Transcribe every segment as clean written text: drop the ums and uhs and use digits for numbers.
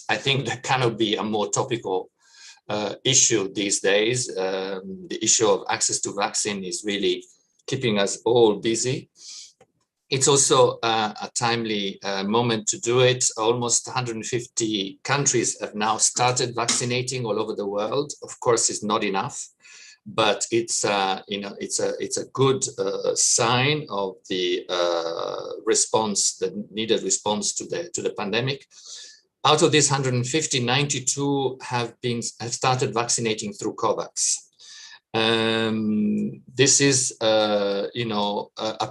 I think that cannot be a more topical issue these days. The issue of access to vaccine is really keeping us all busy. It's also a timely moment to do it. Almost 150 countries have now started vaccinating all over the world. Of course, it's not enough, but it's it's a good sign of the response, the needed response to the pandemic. Out of these 150, 92 have started vaccinating through COVAX. This is, a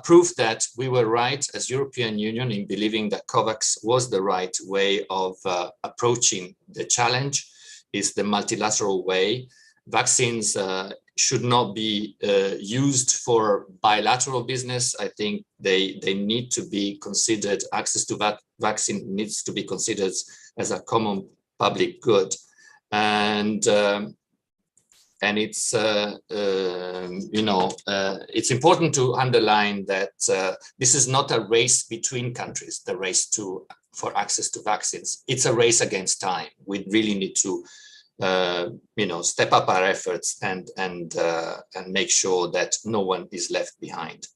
proof that we were right as European Union in believing that COVAX was the right way of approaching the challenge. Is the multilateral way. Vaccines should not be used for bilateral business. I think they need to be considered, access to vaccine needs to be considered as a common public good. And it's it's important to underline that this is not a race between countries, the race for access to vaccines. It's a race against time. We really need to step up our efforts and make sure that no one is left behind.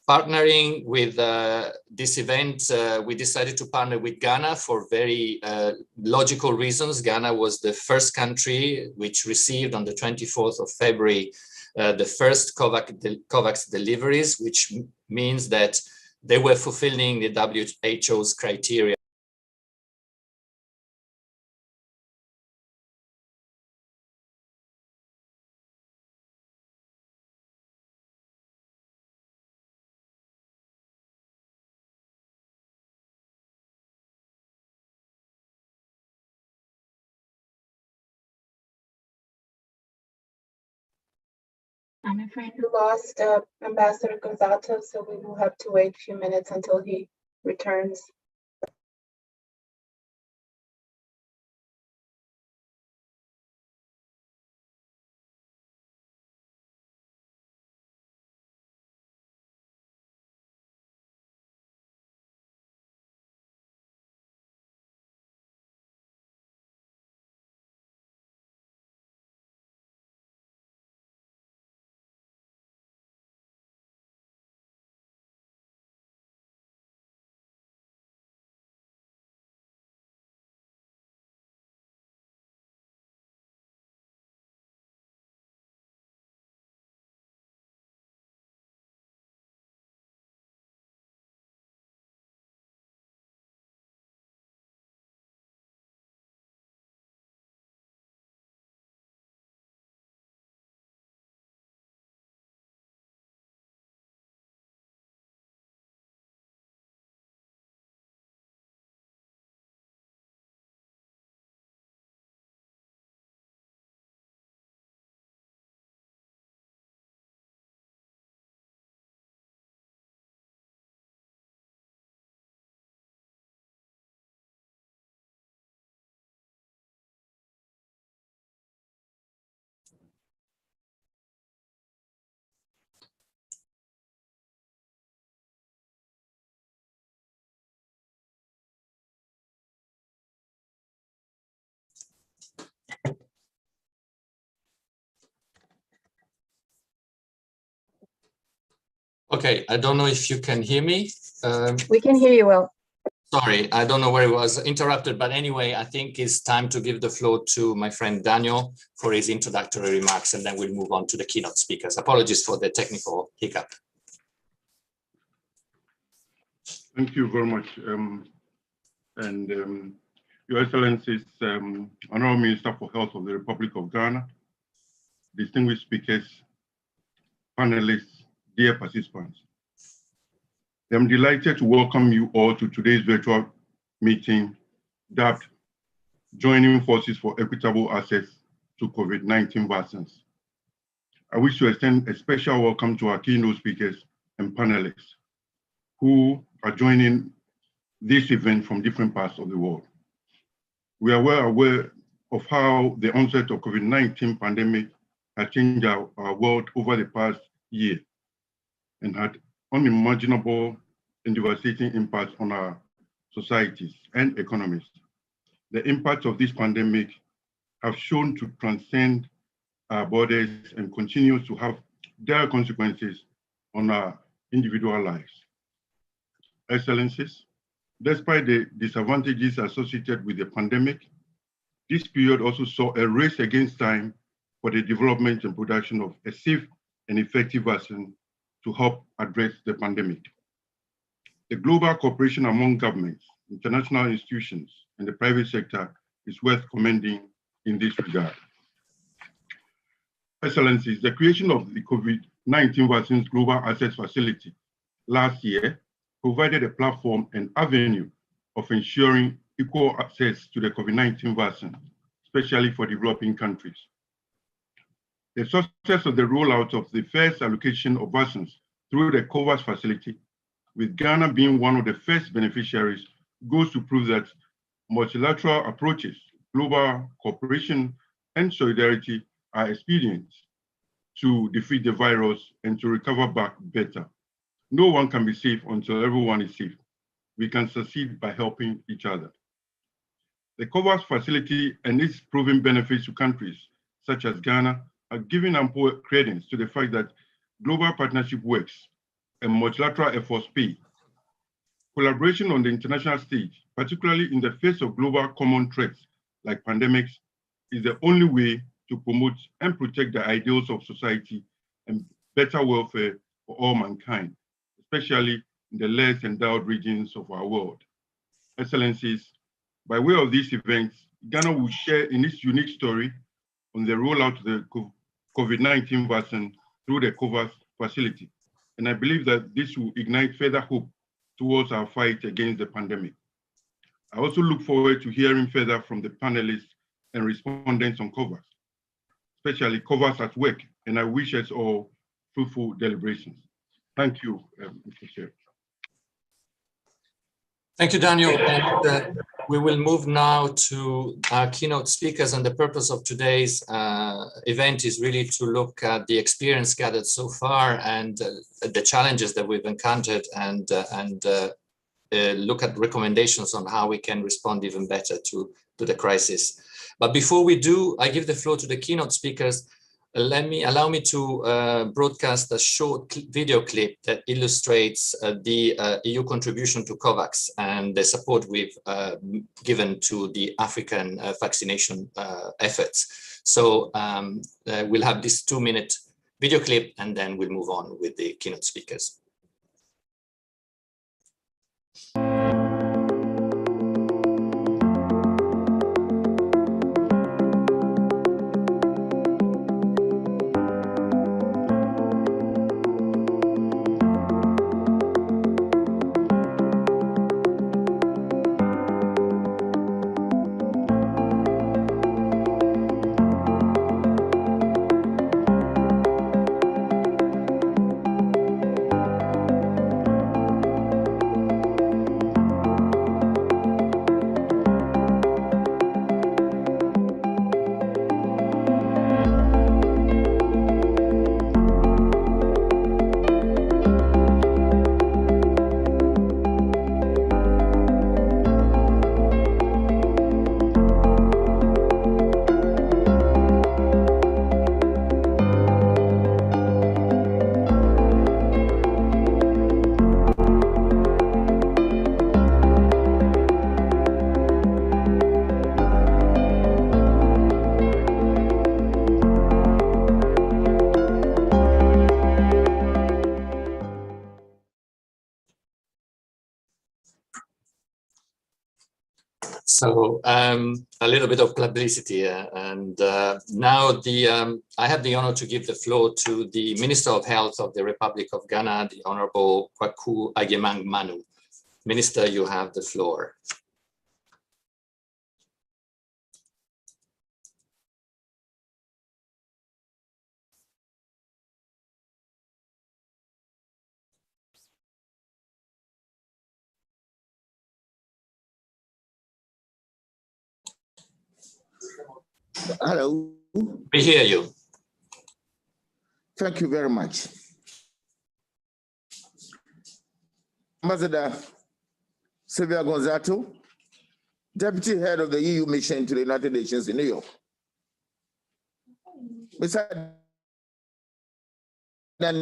Partnering with this event, we decided to partner with Ghana for very logical reasons. Ghana was the first country which received on the 24th of February the first COVAX deliveries, which means that they were fulfilling the WHO's criteria. I'm afraid we lost Ambassador Gonzato, so we will have to wait a few minutes until he returns. Okay, I don't know if you can hear me. We can hear you well. Sorry, I don't know where it was interrupted, but anyway, I think it's time to give the floor to my friend Daniel for his introductory remarks, and then we'll move on to the keynote speakers. Apologies for the technical hiccup. Thank you very much. Your Excellencies, Honorable Minister for Health of the Republic of Ghana, distinguished speakers, panelists, dear participants. I'm delighted to welcome you all to today's virtual meeting dubbed Joining Forces for Equitable Access to COVID-19 Vaccines. I wish to extend a special welcome to our keynote speakers and panelists who are joining this event from different parts of the world. We are well aware of how the onset of COVID-19 pandemic has changed our world over the past year and had unimaginable and devastating impacts on our societies and economies. The impacts of this pandemic have shown to transcend our borders and continues to have dire consequences on our individual lives. Excellencies, despite the disadvantages associated with the pandemic, this period also saw a race against time for the development and production of a safe and effective vaccine to help address the pandemic. The global cooperation among governments, international institutions, and the private sector is worth commending in this regard. Excellencies, the creation of the COVID-19 Vaccines Global Access Facility last year provided a platform and avenue of ensuring equal access to the COVID-19 vaccine, especially for developing countries. The success of the rollout of the first allocation of vaccines through the COVAX facility, with Ghana being one of the first beneficiaries, goes to prove that multilateral approaches, global cooperation, and solidarity are expedients to defeat the virus and to recover back better. No one can be safe until everyone is safe. We can succeed by helping each other. The COVAX facility and its proven benefits to countries such as Ghana are giving ample credence to the fact that global partnership works and multilateral efforts pay. Collaboration on the international stage, particularly in the face of global common threats like pandemics, is the only way to promote and protect the ideals of society and better welfare for all mankind, especially in the less endowed regions of our world. Excellencies, by way of these events, Ghana will share in its unique story on the rollout of the COVID-19 vaccine through the COVAX facility. And I believe that this will ignite further hope towards our fight against the pandemic. I also look forward to hearing further from the panelists and respondents on COVAX, especially COVAX at work, and I wish us all fruitful deliberations. Thank you, Mr. Chair. Thank you, Daniel. And, we will move now to our keynote speakers, and the purpose of today's event is really to look at the experience gathered so far and the challenges that we've encountered and look at recommendations on how we can respond even better to the crisis. But before we do, I give the floor to the keynote speakers. Allow me to broadcast a short video clip that illustrates the EU contribution to COVAX and the support we've given to the African vaccination efforts. So we'll have this 2-minute video clip and then we'll move on with the keynote speakers. So a little bit of publicity, and now I have the honor to give the floor to the Minister of Health of the Republic of Ghana, the Honorable Kwaku Agyemang Manu. Minister, you have the floor. Hello. We hear you. Thank you very much. Ambassador Sylvia Gonzato, Deputy Head of the EU Mission to the United Nations in New York. Besides that,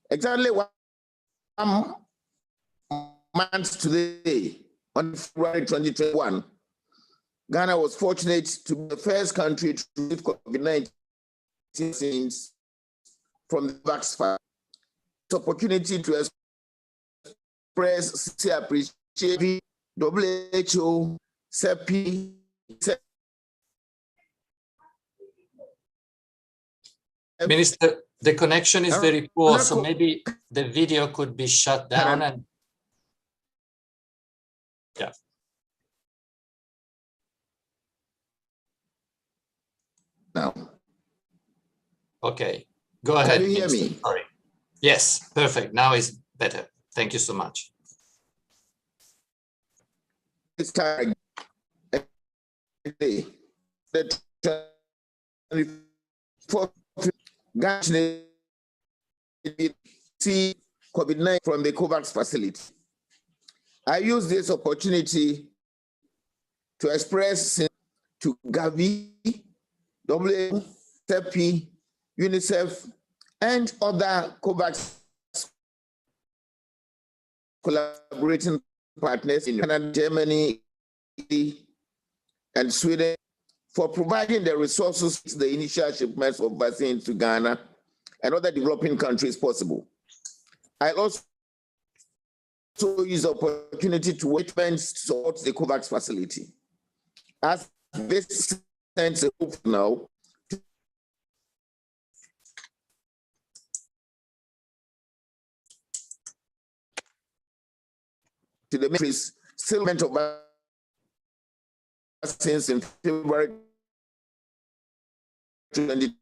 exactly 1 month today, on February 2021, Ghana was fortunate to be the first country to receive COVID-19 vaccines from the COVAX fund. This opportunity to express sincere appreciation WHO, CEPI, Minister, the connection is very poor, so maybe the video could be shut down and yeah. Now. Okay, go ahead. Can you hear Minister. me? Sorry. Yes, perfect. Now it's better. Thank you so much. It's time. The 24th Ghana see COVID-19 from the COVAX facility. I use this opportunity to express to Gavi, WHO, CEPI, UNICEF, and other COVAX collaborating partners in Canada, Germany, Italy, and Sweden for providing the resources to the initial shipments of vaccines to Ghana and other developing countries possible. I also use the opportunity to support the COVAX facility. As this sends a hope now to the countries still meant of vaccines in February 2020,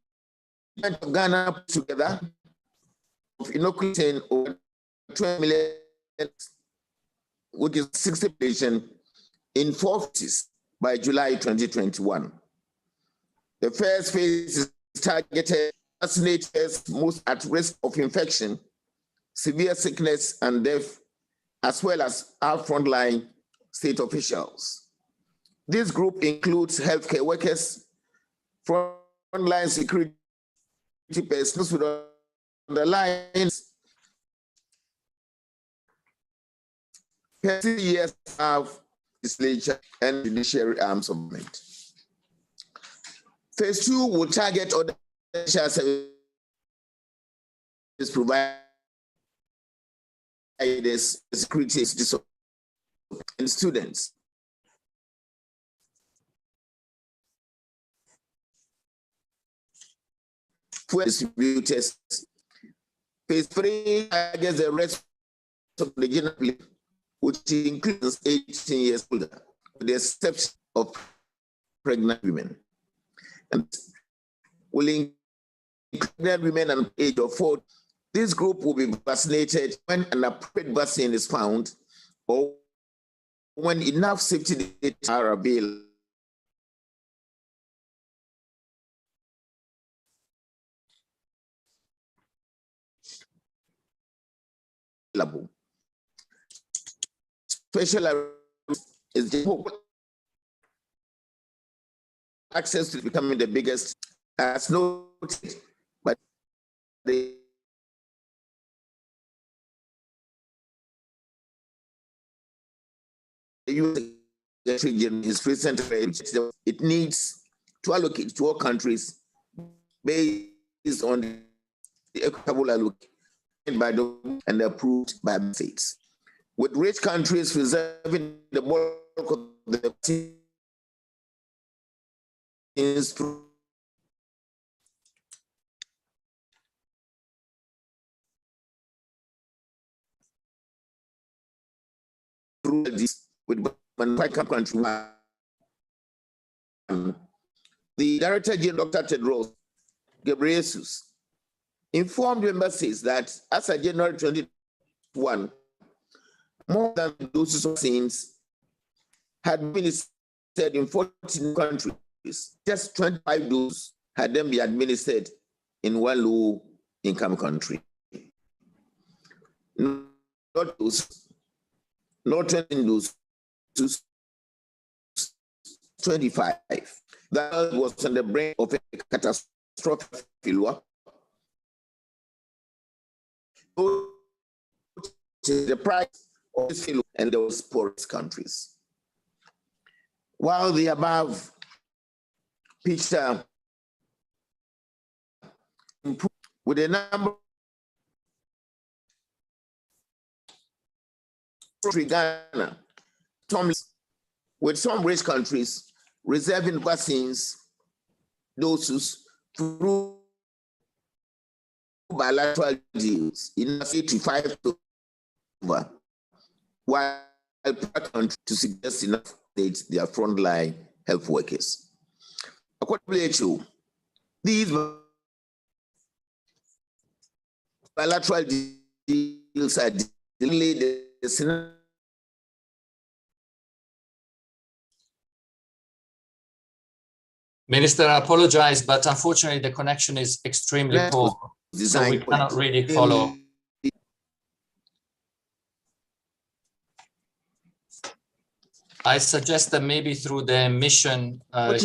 Ghana together of inoculating over 20 million, which is 60 patients in 4 phases by July 2021. The first phase is targeted vaccinators most at risk of infection, severe sickness, and death, as well as our frontline state officials. This group includes healthcare workers, frontline security personnel with underlying 30 years of legislature and judiciary arms of government. Phase 2 will target other service providers, security and students. For distributors, phase 3 targets the rest of the general public, which includes 18 years older, with the exception of pregnant women. And will include pregnant women and age of 4. This group will be vaccinated when an appropriate vaccine is found or when enough safety data are available. Special is access to becoming the biggest, as noted, but the U.S. region is recently it needs to allocate to all countries based on the equitable allocation by the and approved by the states, with rich countries reserving the bulk of the vaccines through this, with manufacturing country. The Director General, Dr. Tedros Ghebreyesus, informed member states that as of January 2020, one, more than doses of vaccines had been administered in 14 countries. Just 25 doses had then been administered in one low-income country. Not doses, not 20 doses, 25. That was on the brink of a catastrophic failure. The price of this failure and those poorest countries. While the above picture improved with a number of Ghana, with some rich countries reserving vaccines doses through bilateral deals in 85 over, while countries to suggest enough states their frontline health workers. According to WHO, these bilateral deals are delayed the scenario. Minister, I apologize, but unfortunately the connection is extremely poor, so we cannot really follow. I suggest that maybe through the mission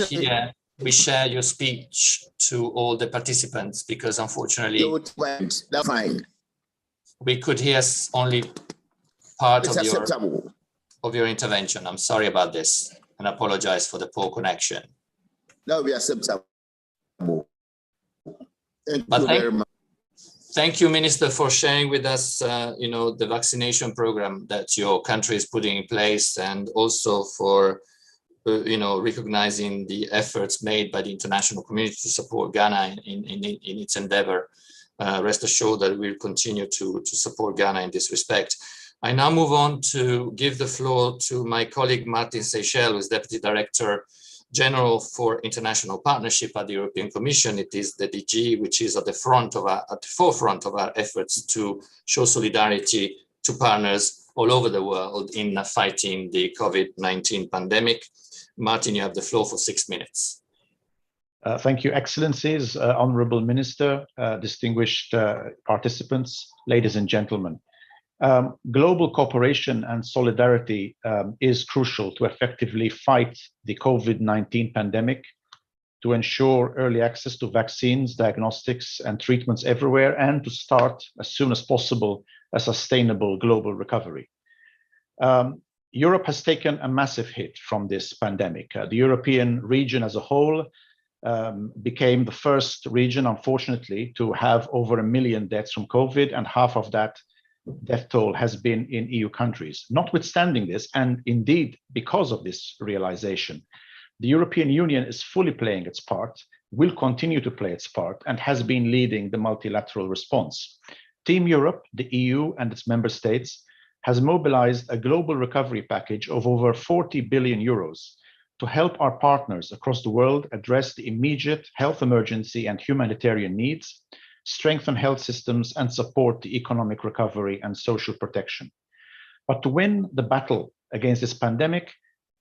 here, we share your speech to all the participants, because unfortunately that's fine. We could hear only part of your intervention. I'm sorry about this and apologize for the poor connection. That will be acceptable. Thank you very much. Thank you, Minister, for sharing with us, the vaccination program that your country is putting in place, and also for, recognizing the efforts made by the international community to support Ghana in its endeavor. Rest assured that we'll continue to support Ghana in this respect. I now move on to give the floor to my colleague Martin Seychelles, who is Deputy Director General for International Partnership at the European Commission. It is the DG which is at the forefront of our efforts to show solidarity to partners all over the world in fighting the COVID-19 pandemic. Martin, you have the floor for 6 minutes. Thank you, Excellencies, Honorable Minister, distinguished participants, ladies and gentlemen. Global cooperation and solidarity is crucial to effectively fight the COVID-19 pandemic, to ensure early access to vaccines, diagnostics, and treatments everywhere, and to start as soon as possible a sustainable global recovery. Europe has taken a massive hit from this pandemic. The European region as a whole became the first region, unfortunately, to have over 1 million deaths from COVID, and half of that death toll has been in EU countries. Notwithstanding this, and indeed because of this realization, the European Union is fully playing its part, will continue to play its part, and has been leading the multilateral response. Team Europe, the EU and its member states, has mobilized a global recovery package of over 40 billion euros to help our partners across the world address the immediate health emergency and humanitarian needs, strengthen health systems, and support the economic recovery and social protection. But to win the battle against this pandemic,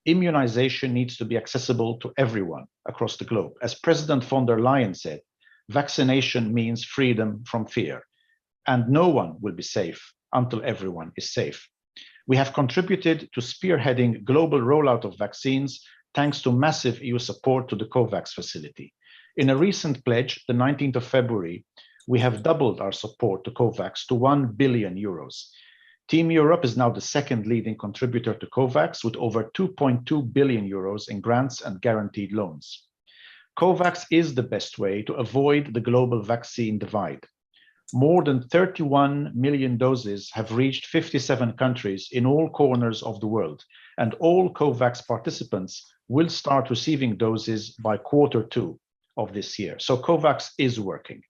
immunization needs to be accessible to everyone across the globe. As President von der Leyen said, vaccination means freedom from fear, and no one will be safe until everyone is safe. We have contributed to spearheading global rollout of vaccines thanks to massive EU support to the COVAX facility. In a recent pledge, the 19th of February, we have doubled our support to COVAX to 1 billion euros. Team Europe is now the second leading contributor to COVAX with over 2.2 billion euros in grants and guaranteed loans. COVAX is the best way to avoid the global vaccine divide. More than 31 million doses have reached 57 countries in all corners of the world, and all COVAX participants will start receiving doses by Q2 of this year. So COVAX is working.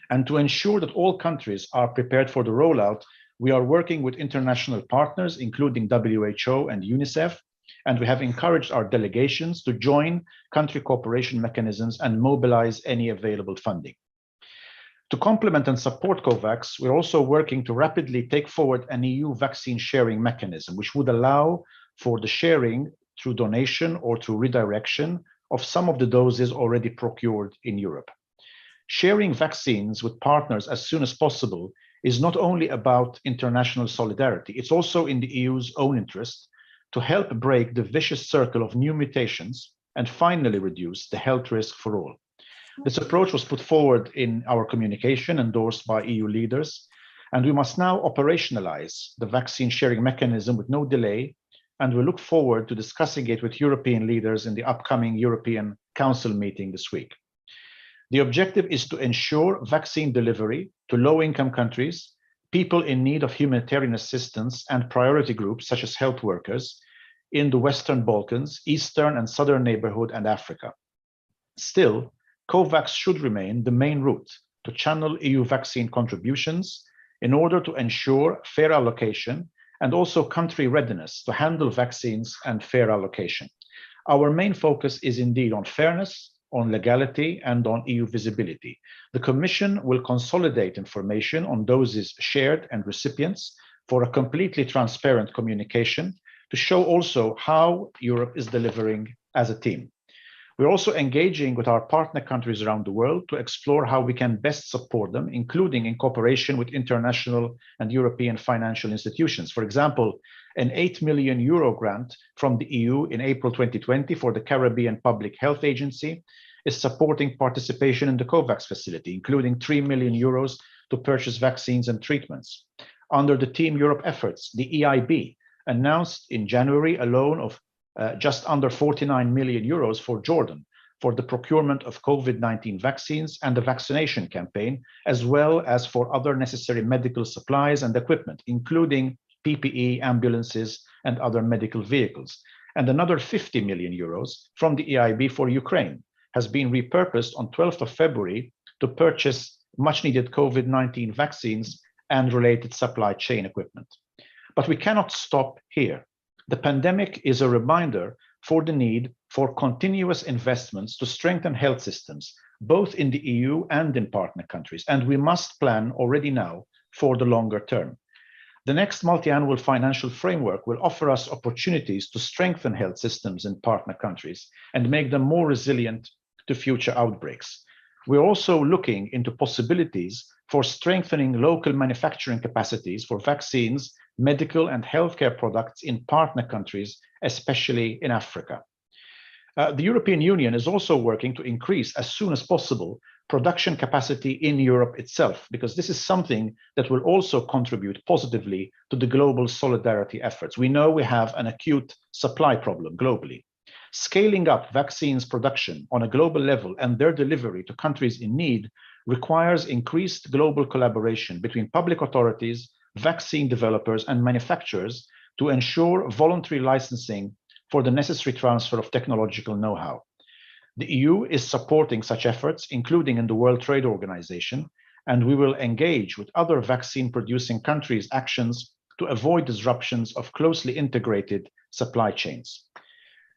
And to ensure that all countries are prepared for the rollout, we are working with international partners, including WHO and UNICEF, and we have encouraged our delegations to join country cooperation mechanisms and mobilize any available funding. To complement and support COVAX, we're also working to rapidly take forward an EU vaccine sharing mechanism, which would allow for the sharing through donation or through redirection of some of the doses already procured in Europe. Sharing vaccines with partners as soon as possible is not only about international solidarity, it's also in the EU's own interest to help break the vicious circle of new mutations and finally reduce the health risk for all. This approach was put forward in our communication endorsed by EU leaders, and we must now operationalize the vaccine sharing mechanism with no delay, and we look forward to discussing it with European leaders in the upcoming European Council meeting this week. The objective is to ensure vaccine delivery to low-income countries, people in need of humanitarian assistance, and priority groups such as health workers in the Western Balkans, Eastern and Southern neighborhood, and Africa. Still, COVAX should remain the main route to channel EU vaccine contributions in order to ensure fair allocation and also country readiness to handle vaccines and fair allocation. Our main focus is indeed on fairness, on legality, and on EU visibility. The Commission will consolidate information on doses shared and recipients for a completely transparent communication to show also how Europe is delivering as a team. We're also engaging with our partner countries around the world to explore how we can best support them, including in cooperation with international and European financial institutions. For example, an €8 million grant from the EU in April 2020 for the Caribbean Public Health Agency is supporting participation in the COVAX facility, including €3 million to purchase vaccines and treatments. Under the Team Europe efforts, the EIB announced in January a loan of just under €49 million for Jordan for the procurement of COVID-19 vaccines and the vaccination campaign, as well as for other necessary medical supplies and equipment, including PPE, ambulances, and other medical vehicles. And another €50 million from the EIB for Ukraine has been repurposed on 12th of February to purchase much-needed COVID-19 vaccines and related supply chain equipment. But we cannot stop here. The pandemic is a reminder for the need for continuous investments to strengthen health systems, both in the EU and in partner countries, and we must plan already now for the longer term. The next multi-annual financial framework will offer us opportunities to strengthen health systems in partner countries and make them more resilient to future outbreaks. We're also looking into possibilities for strengthening local manufacturing capacities for vaccines, medical and healthcare products in partner countries, especially in Africa. The European Union is also working to increase as soon as possible production capacity in Europe itself, because this is something that will also contribute positively to the global solidarity efforts. We know we have an acute supply problem globally. Scaling up vaccines production on a global level and their delivery to countries in need requires increased global collaboration between public authorities, vaccine developers, and manufacturers to ensure voluntary licensing for the necessary transfer of technological know-how. The EU is supporting such efforts, including in the World Trade Organization, and we will engage with other vaccine-producing countries' actions to avoid disruptions of closely integrated supply chains.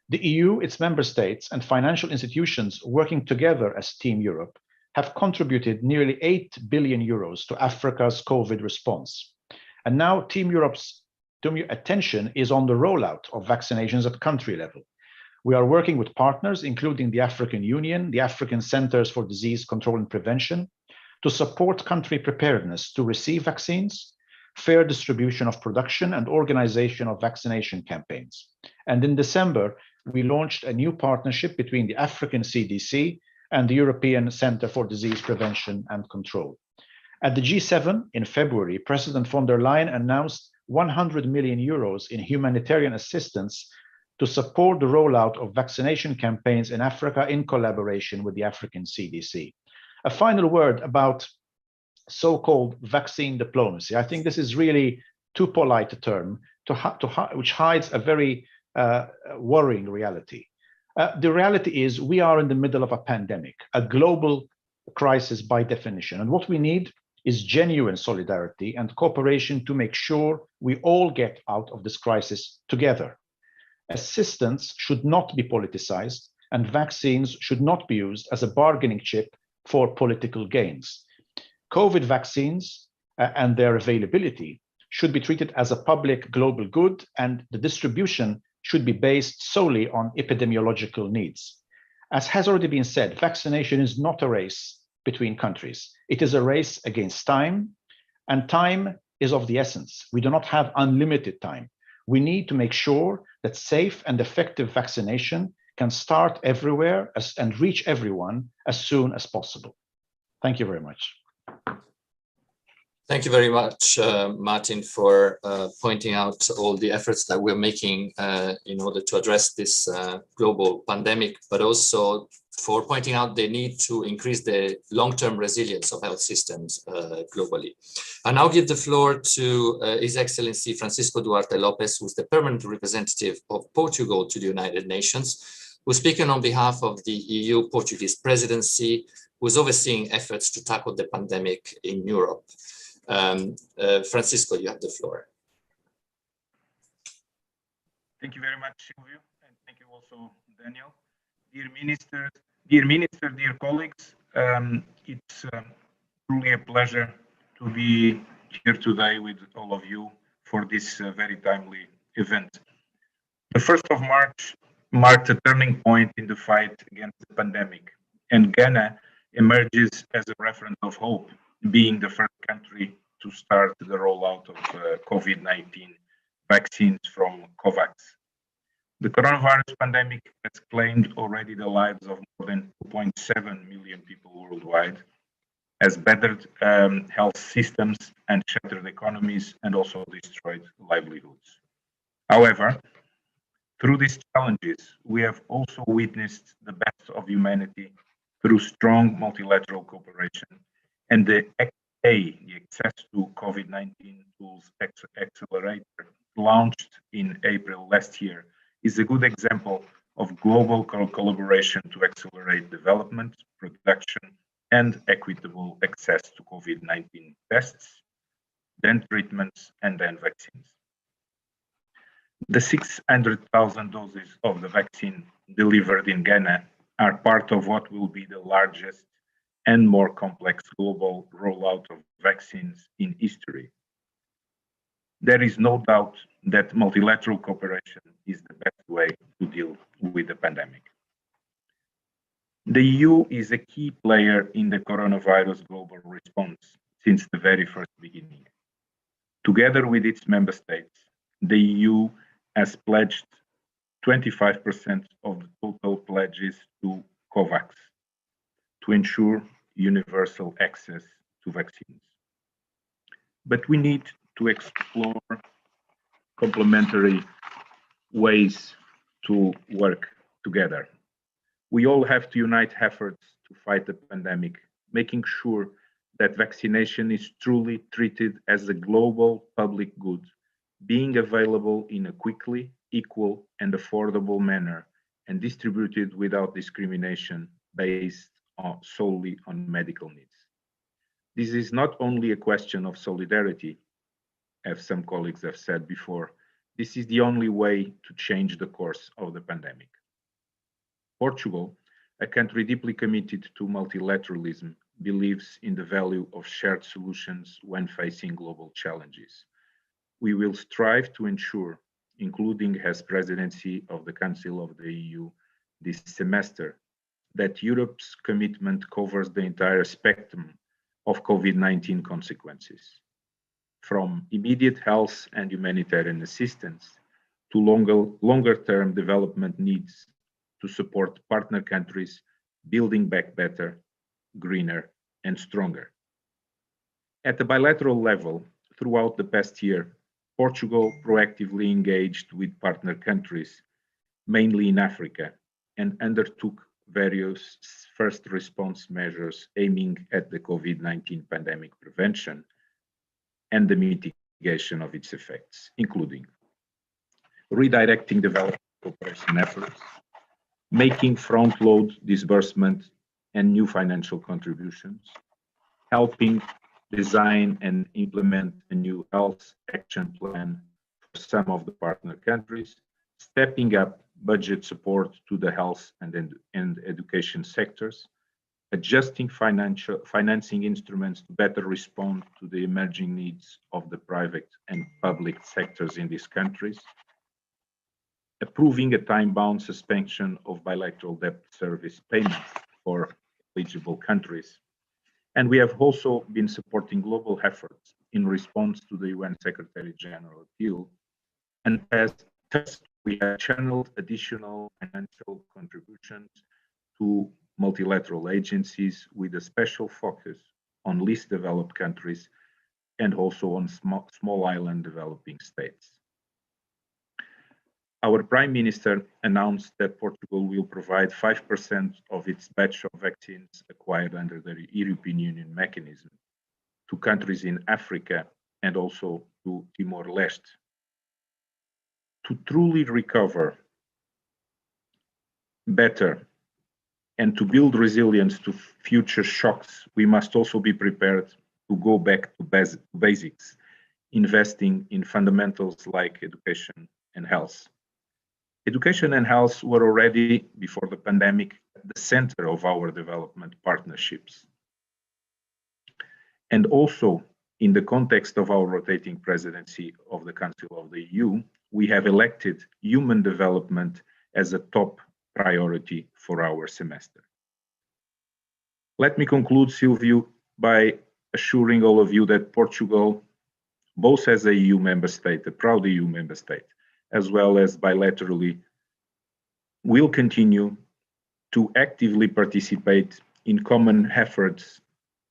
The EU, its member states, and financial institutions working together as Team Europe have contributed nearly €8 billion to Africa's COVID response. And now Team Europe's attention is on the rollout of vaccinations at country level. We are working with partners, including the African Union, the African Centers for Disease Control and Prevention, to support country preparedness to receive vaccines, fair distribution of production, and organization of vaccination campaigns. And in December, we launched a new partnership between the African CDC and the European Center for Disease Prevention and Control. At the G7 in February, President von der Leyen announced €100 million in humanitarian assistance to support the rollout of vaccination campaigns in Africa in collaboration with the African CDC. A final word about so-called vaccine diplomacy. I think this is really too polite a term which hides a very worrying reality. The reality is we are in the middle of a pandemic, a global crisis by definition. And what we need is genuine solidarity and cooperation to make sure we all get out of this crisis together. Assistance should not be politicized, and vaccines should not be used as a bargaining chip for political gains. COVID vaccines and their availability should be treated as a public global good, and the distribution should be based solely on epidemiological needs. As has already been said, vaccination is not a race between countries. It is a race against time, and time is of the essence. We do not have unlimited time. We need to make sure that safe and effective vaccination can start everywhere and reach everyone as soon as possible. Thank you very much. Thank you very much, Martin, for pointing out all the efforts that we're making in order to address this global pandemic, but also for pointing out the need to increase the long-term resilience of health systems globally. I now give the floor to His Excellency Francisco Duarte Lopes, who's the permanent representative of Portugal to the United Nations, who's speaking on behalf of the EU Portuguese presidency, who's overseeing efforts to tackle the pandemic in Europe. Francisco, you have the floor. Thank you very much, Silvio, and thank you also, Daniel. Dear Minister, dear colleagues, it's truly a pleasure to be here today with all of you for this very timely event. The 1st of March marked a turning point in the fight against the pandemic, and Ghana emerges as a reference of hope, being the first country to start the rollout of COVID-19 vaccines from COVAX. The coronavirus pandemic has claimed already the lives of more than 2.7 million people worldwide, has bettered health systems and shattered economies, and also destroyed livelihoods. However, through these challenges, we have also witnessed the best of humanity through strong multilateral cooperation, and the Access to COVID-19 Tools Accelerator, launched in April last year, is a good example of global collaboration to accelerate development, production, and equitable access to COVID-19 tests, then treatments, and then vaccines. The 600,000 doses of the vaccine delivered in Ghana are part of what will be the largest and more complex global rollout of vaccines in history. There is no doubt that multilateral cooperation is the best way to deal with the pandemic. The EU is a key player in the coronavirus global response since the very first beginning. Together with its member states, the EU has pledged 25% of the total pledges to COVAX to ensure universal access to vaccines. But we need to explore complementary ways to work together. We all have to unite efforts to fight the pandemic, making sure that vaccination is truly treated as a global public good, being available in a quickly, equal, and affordable manner, and distributed without discrimination based solely on medical needs. This is not only a question of solidarity, as some colleagues have said before. This is the only way to change the course of the pandemic. Portugal, a country deeply committed to multilateralism, believes in the value of shared solutions when facing global challenges. We will strive to ensure, including as presidency of the Council of the EU this semester, that Europe's commitment covers the entire spectrum of COVID-19 consequences, from immediate health and humanitarian assistance to longer-term development needs to support partner countries building back better, greener, and stronger. At the bilateral level, throughout the past year, Portugal proactively engaged with partner countries, mainly in Africa, and undertook various first response measures aiming at the COVID-19 pandemic prevention and the mitigation of its effects, including redirecting development cooperation efforts, making front-load disbursement and new financial contributions, helping design and implement a new health action plan for some of the partner countries, stepping up budget support to the health and education sectors, adjusting financing instruments to better respond to the emerging needs of the private and public sectors in these countries, approving a time-bound suspension of bilateral debt service payments for eligible countries. And we have also been supporting global efforts in response to the UN Secretary General appeal. And as we have channeled additional financial contributions to multilateral agencies with a special focus on least developed countries and also on small island developing states. Our Prime Minister announced that Portugal will provide 5% of its batch of vaccines acquired under the European Union mechanism to countries in Africa and also to Timor-Leste. To truly recover better and to build resilience to future shocks, we must also be prepared to go back to basics, investing in fundamentals like education and health. Education and health were already, before the pandemic, at the center of our development partnerships. And also, in the context of our rotating presidency of the Council of the EU, we have elected human development as a top priority for our semester. Let me conclude, Silvio, by assuring all of you that Portugal, both as a EU member state, a proud EU member state, as well as bilaterally, will continue to actively participate in common efforts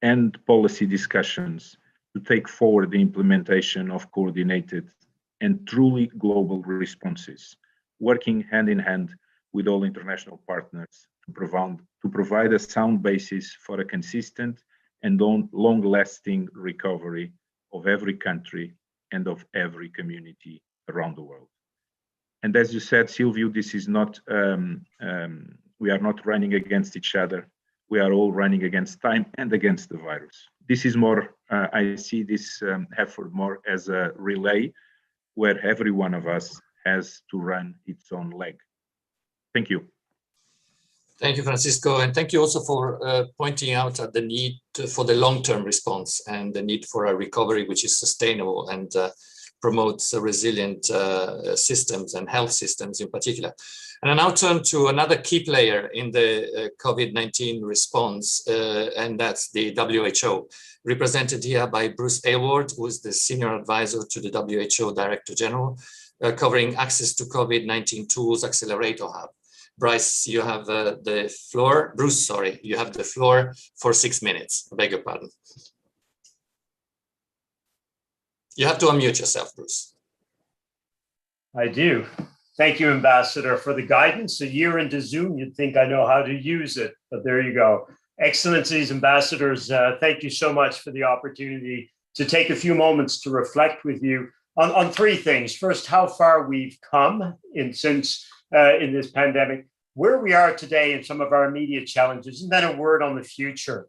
and policy discussions to take forward the implementation of coordinated and truly global responses, working hand in hand with all international partners to provide a sound basis for a consistent and long-lasting recovery of every country and of every community around the world. And as you said, Silvio, this is not, we are not running against each other. We are all running against time and against the virus. This is more, I see this effort more as a relay where every one of us has to run its own leg. Thank you. Thank you, Francisco. And thank you also for pointing out at the need for the long-term response and the need for a recovery which is sustainable and promotes resilient systems and health systems in particular. And I now turn to another key player in the COVID-19 response, and that's the WHO, represented here by Bruce Aylward, who is the Senior Advisor to the WHO Director General, covering access to COVID-19 tools accelerator hub. Bryce, you have the floor. Bruce, sorry, you have the floor for 6 minutes. I beg your pardon. You have to unmute yourself, Bruce. I do. Thank you, Ambassador, for the guidance. A year into Zoom, you'd think I know how to use it, but there you go. Excellencies, Ambassadors, thank you so much for the opportunity to take a few moments to reflect with you on three things. First, how far we've come since in this pandemic, where we are today and some of our immediate challenges, and then a word on the future.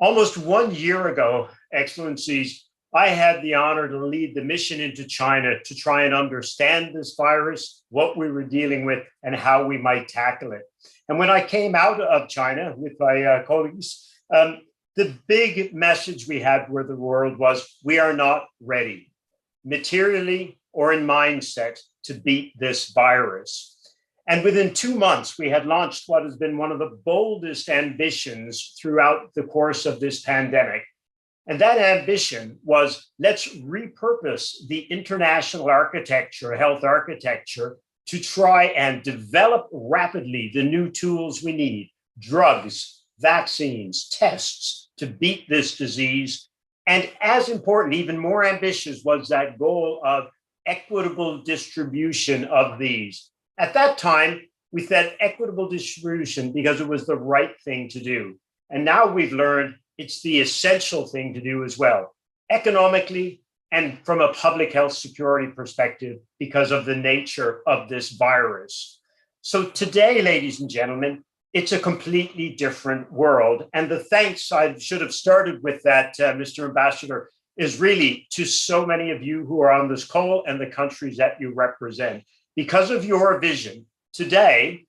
Almost 1 year ago, Excellencies, I had the honor to lead the mission into China to try and understand this virus, what we were dealing with, and how we might tackle it. And when I came out of China with my colleagues, the big message we had with the world was, we are not ready, materially or in mindset, to beat this virus. And within 2 months, we had launched what has been one of the boldest ambitions throughout the course of this pandemic. And that ambition was, let's repurpose the international architecture, health architecture, to try and develop rapidly the new tools we need, drugs, vaccines, tests to beat this disease. And as important, even more ambitious, was that goal of equitable distribution of these. At that time, we said equitable distribution because it was the right thing to do. And now we've learned it's the essential thing to do as well, economically and from a public health security perspective, because of the nature of this virus. So today, ladies and gentlemen, it's a completely different world. And the thanks, I should have started with that, Mr. Ambassador, is really to so many of you who are on this call and the countries that you represent. Because of your vision, today,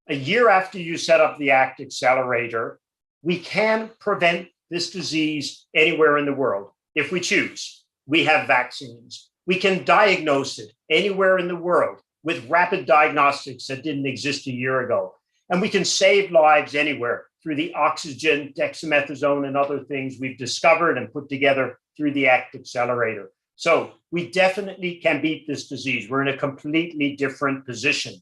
a year after you set up the ACT Accelerator, We can prevent this disease anywhere in the world if we choose. We have vaccines. We can diagnose it anywhere in the world with rapid diagnostics that didn't exist a year ago. And we can save lives anywhere through the oxygen, dexamethasone, and other things we've discovered and put together through the ACT Accelerator. So we definitely can beat this disease. We're in a completely different position.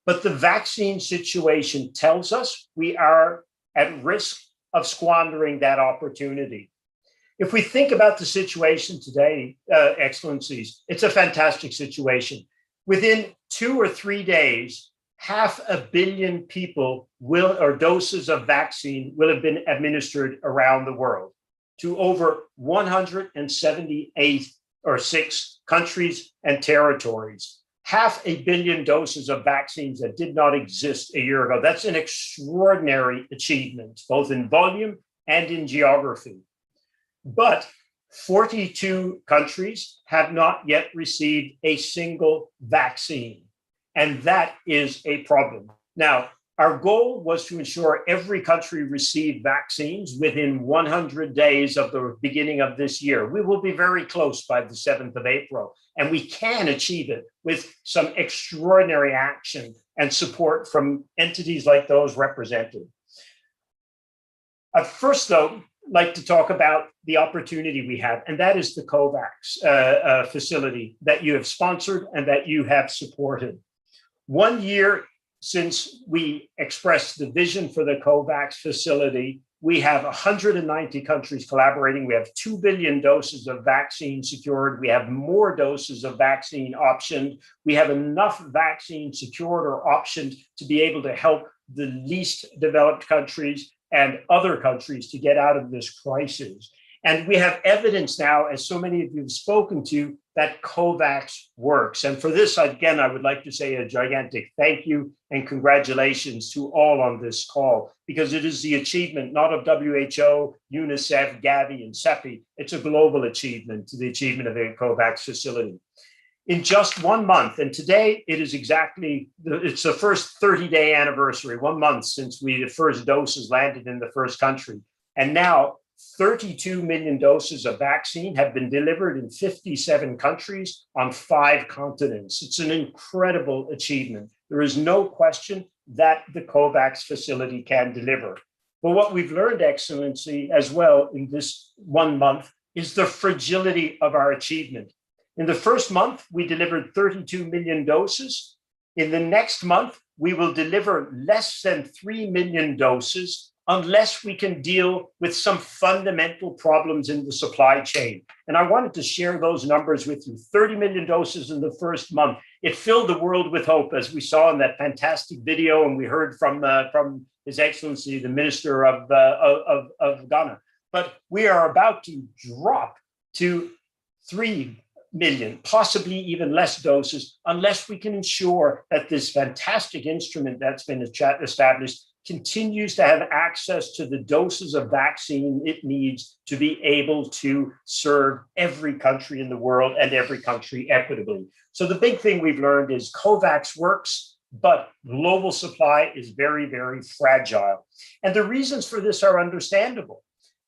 But the vaccine situation tells us we are at risk of squandering that opportunity. If we think about the situation today, Excellencies, it's a fantastic situation. Within 2 or 3 days, 500 million people doses of vaccine will have been administered around the world to over 178 or 6 countries and territories. 500 million doses of vaccines that did not exist a year ago. That's an extraordinary achievement, both in volume and in geography. But 42 countries have not yet received a single vaccine, and that is a problem. Now, our goal was to ensure every country received vaccines within 100 days of the beginning of this year. We will be very close by the 7th of April, and we can achieve it with some extraordinary action and support from entities like those represented. I'd first, though, like to talk about the opportunity we have, and that is the COVAX facility that you have sponsored and that you have supported. 1 year since we expressed the vision for the COVAX facility, we have 190 countries collaborating. We have 2 billion doses of vaccine secured. We have more doses of vaccine optioned. We have enough vaccine secured or optioned to be able to help the least developed countries and other countries to get out of this crisis. And we have evidence now, as so many of you have spoken to, that COVAX works. And for this, again, I would like to say a gigantic thank you and congratulations to all on this call, because it is the achievement not of WHO, UNICEF, Gavi, and CEPI. It's a global achievement to the achievement of a COVAX facility. In just 1 month, and today it is it's the first 30-day anniversary, 1 month since the first doses landed in the first country. And now 32 million doses of vaccine have been delivered in 57 countries on 5 continents. It's an incredible achievement. There is no question that the COVAX facility can deliver. But what we've learned, Excellency, as well in this 1 month is the fragility of our achievement. In the first month, we delivered 32 million doses. In the next month, we will deliver less than 3 million doses unless we can deal with some fundamental problems in the supply chain. And I wanted to share those numbers with you. 30 million doses in the first month. It filled the world with hope, as we saw in that fantastic video, and we heard from His Excellency, the Minister of Ghana. But we are about to drop to 3 million, possibly even less doses, unless we can ensure that this fantastic instrument that's been established continues to have access to the doses of vaccine it needs to be able to serve every country in the world and every country equitably. So the big thing we've learned is COVAX works, but global supply is very, very fragile. And the reasons for this are understandable.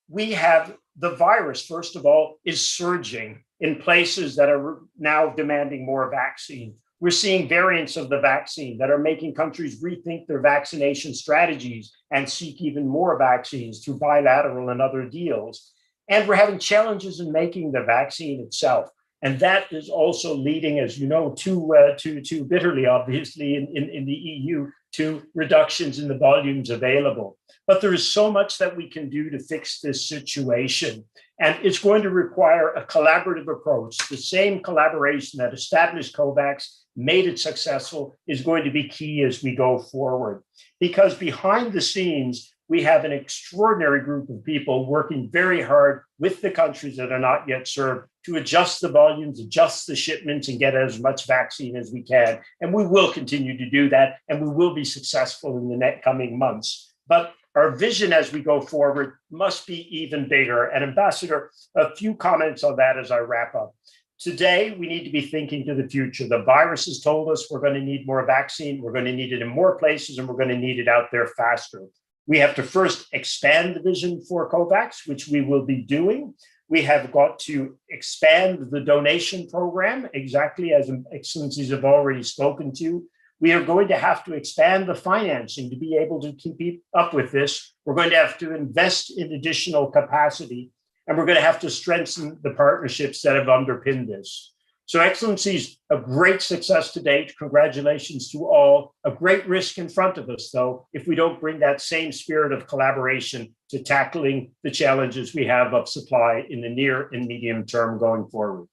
We have the virus, first of all, is surging in places that are now demanding more vaccine. We're seeing variants of the vaccine that are making countries rethink their vaccination strategies and seek even more vaccines through bilateral and other deals. And we're having challenges in making the vaccine itself. And that is also leading, as you know, too bitterly, obviously, in the EU, to reductions in the volumes available. But there is so much that we can do to fix this situation. And it's going to require a collaborative approach. The same collaboration that established COVAX, made it successful, is going to be key as we go forward. Because behind the scenes, we have an extraordinary group of people working very hard with the countries that are not yet served to adjust the volumes, adjust the shipments, and get as much vaccine as we can. And we will continue to do that, and we will be successful in the next coming months. But our vision as we go forward must be even bigger. And Ambassador, a few comments on that as I wrap up. Today, we need to be thinking to the future. The virus has told us we're going to need more vaccine, we're going to need it in more places, and we're going to need it out there faster. We have to first expand the vision for COVAX, which we will be doing. We have got to expand the donation program, exactly as Excellencies have already spoken to. We are going to have to expand the financing to be able to keep up with this. We're going to have to invest in additional capacity, and we're going to have to strengthen the partnerships that have underpinned this. So, Excellencies, a great success to date. Congratulations to all. A great risk in front of us, though, if we don't bring that same spirit of collaboration to tackling the challenges we have of supply in the near and medium term going forward.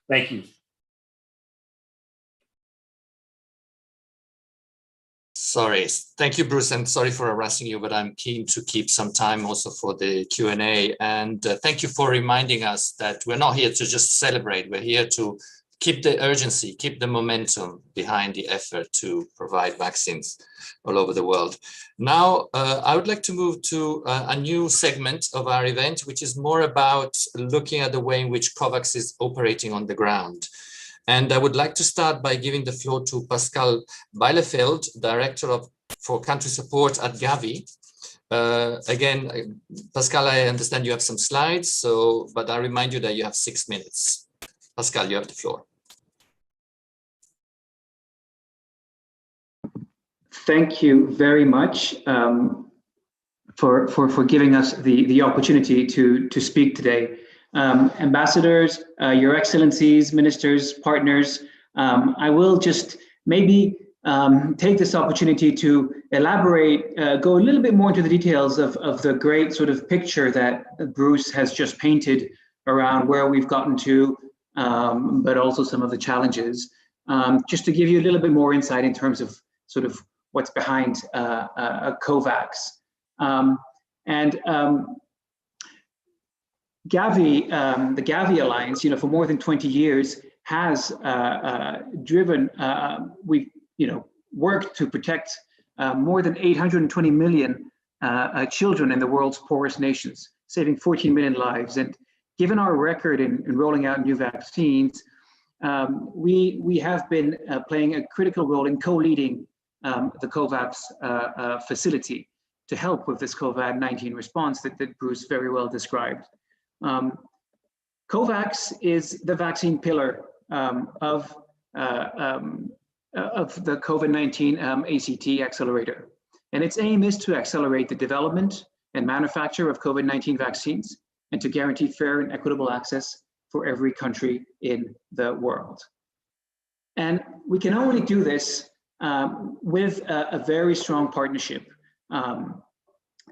Thank you. Sorry. Thank you, Bruce, and sorry for harassing you, but I'm keen to keep some time also for the Q&A. And thank you for reminding us that we're not here to just celebrate. We're here to keep the urgency, keep the momentum behind the effort to provide vaccines all over the world. Now, I would like to move to a new segment of our event, which is more about looking at the way in which COVAX is operating on the ground. And I would like to start by giving the floor to Pascal Bielefeld, Director for Country Support at Gavi. Again, Pascal, I understand you have some slides, but I remind you that you have 6 minutes. Pascal, you have the floor. Thank you very much for giving us the opportunity to speak today. Ambassadors, Your Excellencies, ministers, partners, I will just maybe take this opportunity to elaborate, go a little bit more into the details of the great sort of picture that Bruce has just painted around where we've gotten to, but also some of the challenges, just to give you a little bit more insight in terms of sort of what's behind COVAX. Gavi, the Gavi Alliance, for more than 20 years has driven, we've, worked to protect more than 820 million children in the world's poorest nations, saving 14 million lives. And given our record in rolling out new vaccines, we have been playing a critical role in co-leading the COVAX facility to help with this COVID-19 response that Bruce very well described. COVAX is the vaccine pillar of the COVID-19 ACT accelerator. And its aim is to accelerate the development and manufacture of COVID-19 vaccines and to guarantee fair and equitable access for every country in the world. And we can only do this with a very strong partnership.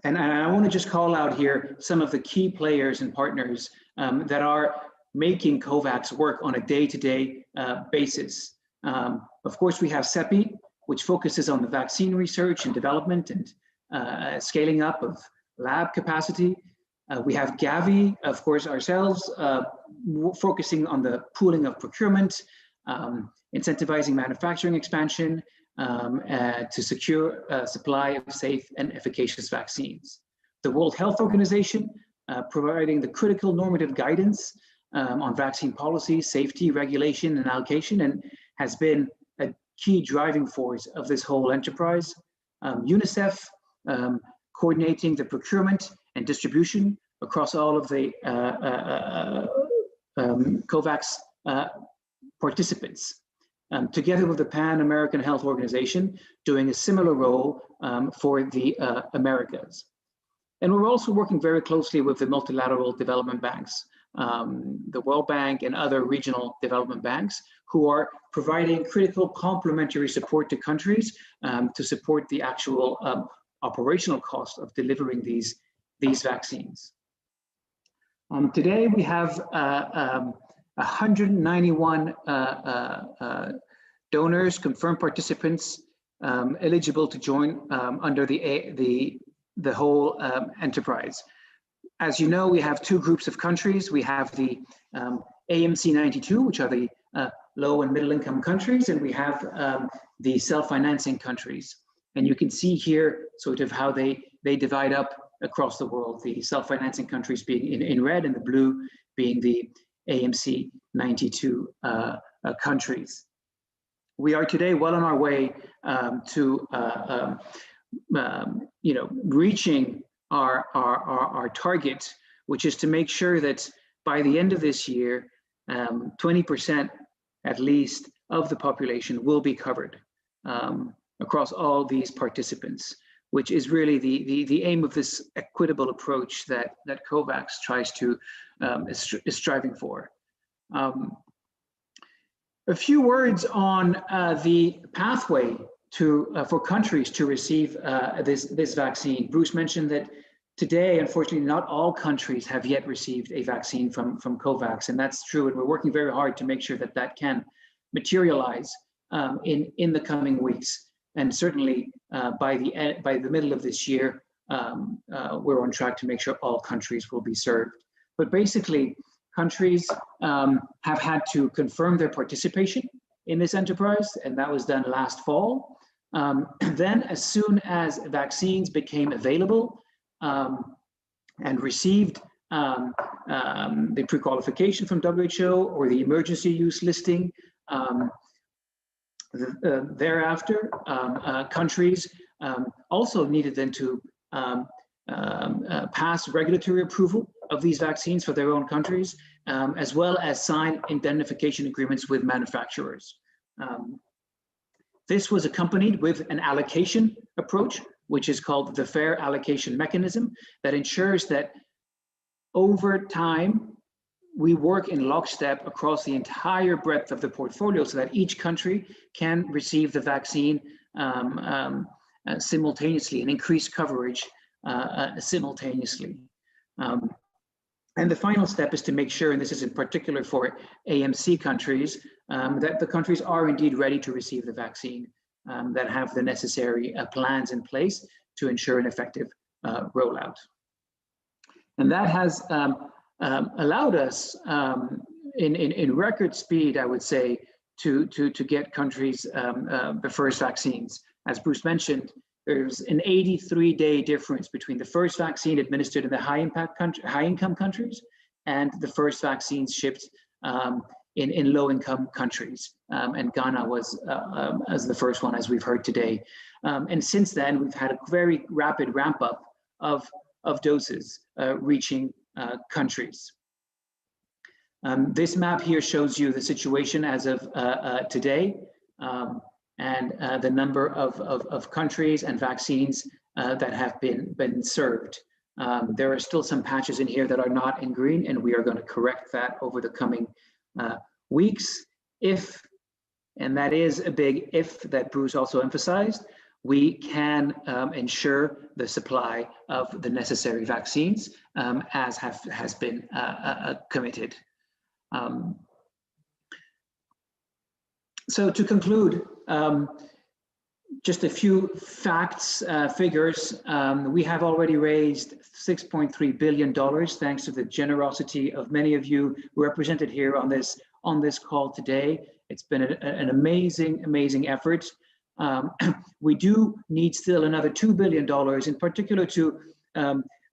And I want to just call out here some of the key players and partners that are making COVAX work on a day-to-day basis. Of course, we have CEPI, which focuses on the vaccine research and development and scaling up of lab capacity. We have Gavi, of course, ourselves, focusing on the pooling of procurement, incentivizing manufacturing expansion, to secure supply of safe and efficacious vaccines. The World Health Organization, providing the critical normative guidance on vaccine policy, safety, regulation, and allocation, and has been a key driving force of this whole enterprise. UNICEF, coordinating the procurement and distribution across all of the COVAX participants. Together with the Pan-American Health Organization, doing a similar role for the Americas. And we're also working very closely with the multilateral development banks, the World Bank and other regional development banks, who are providing critical complementary support to countries to support the actual operational cost of delivering these vaccines. Today we have 191 donors, confirmed participants eligible to join under the whole enterprise. As you know, we have two groups of countries. We have the AMC 92, which are the low and middle income countries, and we have the self-financing countries. And you can see here sort of how they divide up across the world, the self-financing countries being in red and the blue being the AMC 92 countries. We are today well on our way to reaching our target, which is to make sure that by the end of this year, 20% at least of the population will be covered across all these participants, which is really the aim of this equitable approach that COVAX tries to is striving for. A few words on the pathway for countries to receive this vaccine. Bruce mentioned that today, unfortunately, not all countries have yet received a vaccine from COVAX, and that's true. And we're working very hard to make sure that that can materialize in the coming weeks. And certainly by the middle of this year, we're on track to make sure all countries will be served. But basically, countries have had to confirm their participation in this enterprise, and that was done last fall. Then, as soon as vaccines became available and received the pre-qualification from WHO or the emergency use listing, thereafter, countries also needed then to pass regulatory approval of these vaccines for their own countries, as well as sign indemnification agreements with manufacturers. This was accompanied with an allocation approach, which is called the fair allocation mechanism, that ensures that over time, we work in lockstep across the entire breadth of the portfolio so that each country can receive the vaccine simultaneously and increase coverage simultaneously. And the final step is to make sure, and this is in particular for AMC countries, that the countries are indeed ready to receive the vaccine, that have the necessary plans in place to ensure an effective rollout. And that has allowed us in record speed, I would say, to get countries the first vaccines. As Bruce mentioned, there's an 83-day difference between the first vaccine administered in the high-income countries and the first vaccines shipped in low-income countries. And Ghana was as the first one, as we've heard today. And since then, we've had a very rapid ramp-up of doses reaching countries. This map here shows you the situation as of today. And the number of countries and vaccines that have been served. There are still some patches in here that are not in green, and we are going to correct that over the coming weeks. If, and that is a big if that Bruce also emphasized, we can ensure the supply of the necessary vaccines as has been committed. So to conclude, just a few facts, figures. We have already raised $6.3 billion thanks to the generosity of many of you represented here on this call today. It's been an amazing effort. We do need still another $2 billion, in particular to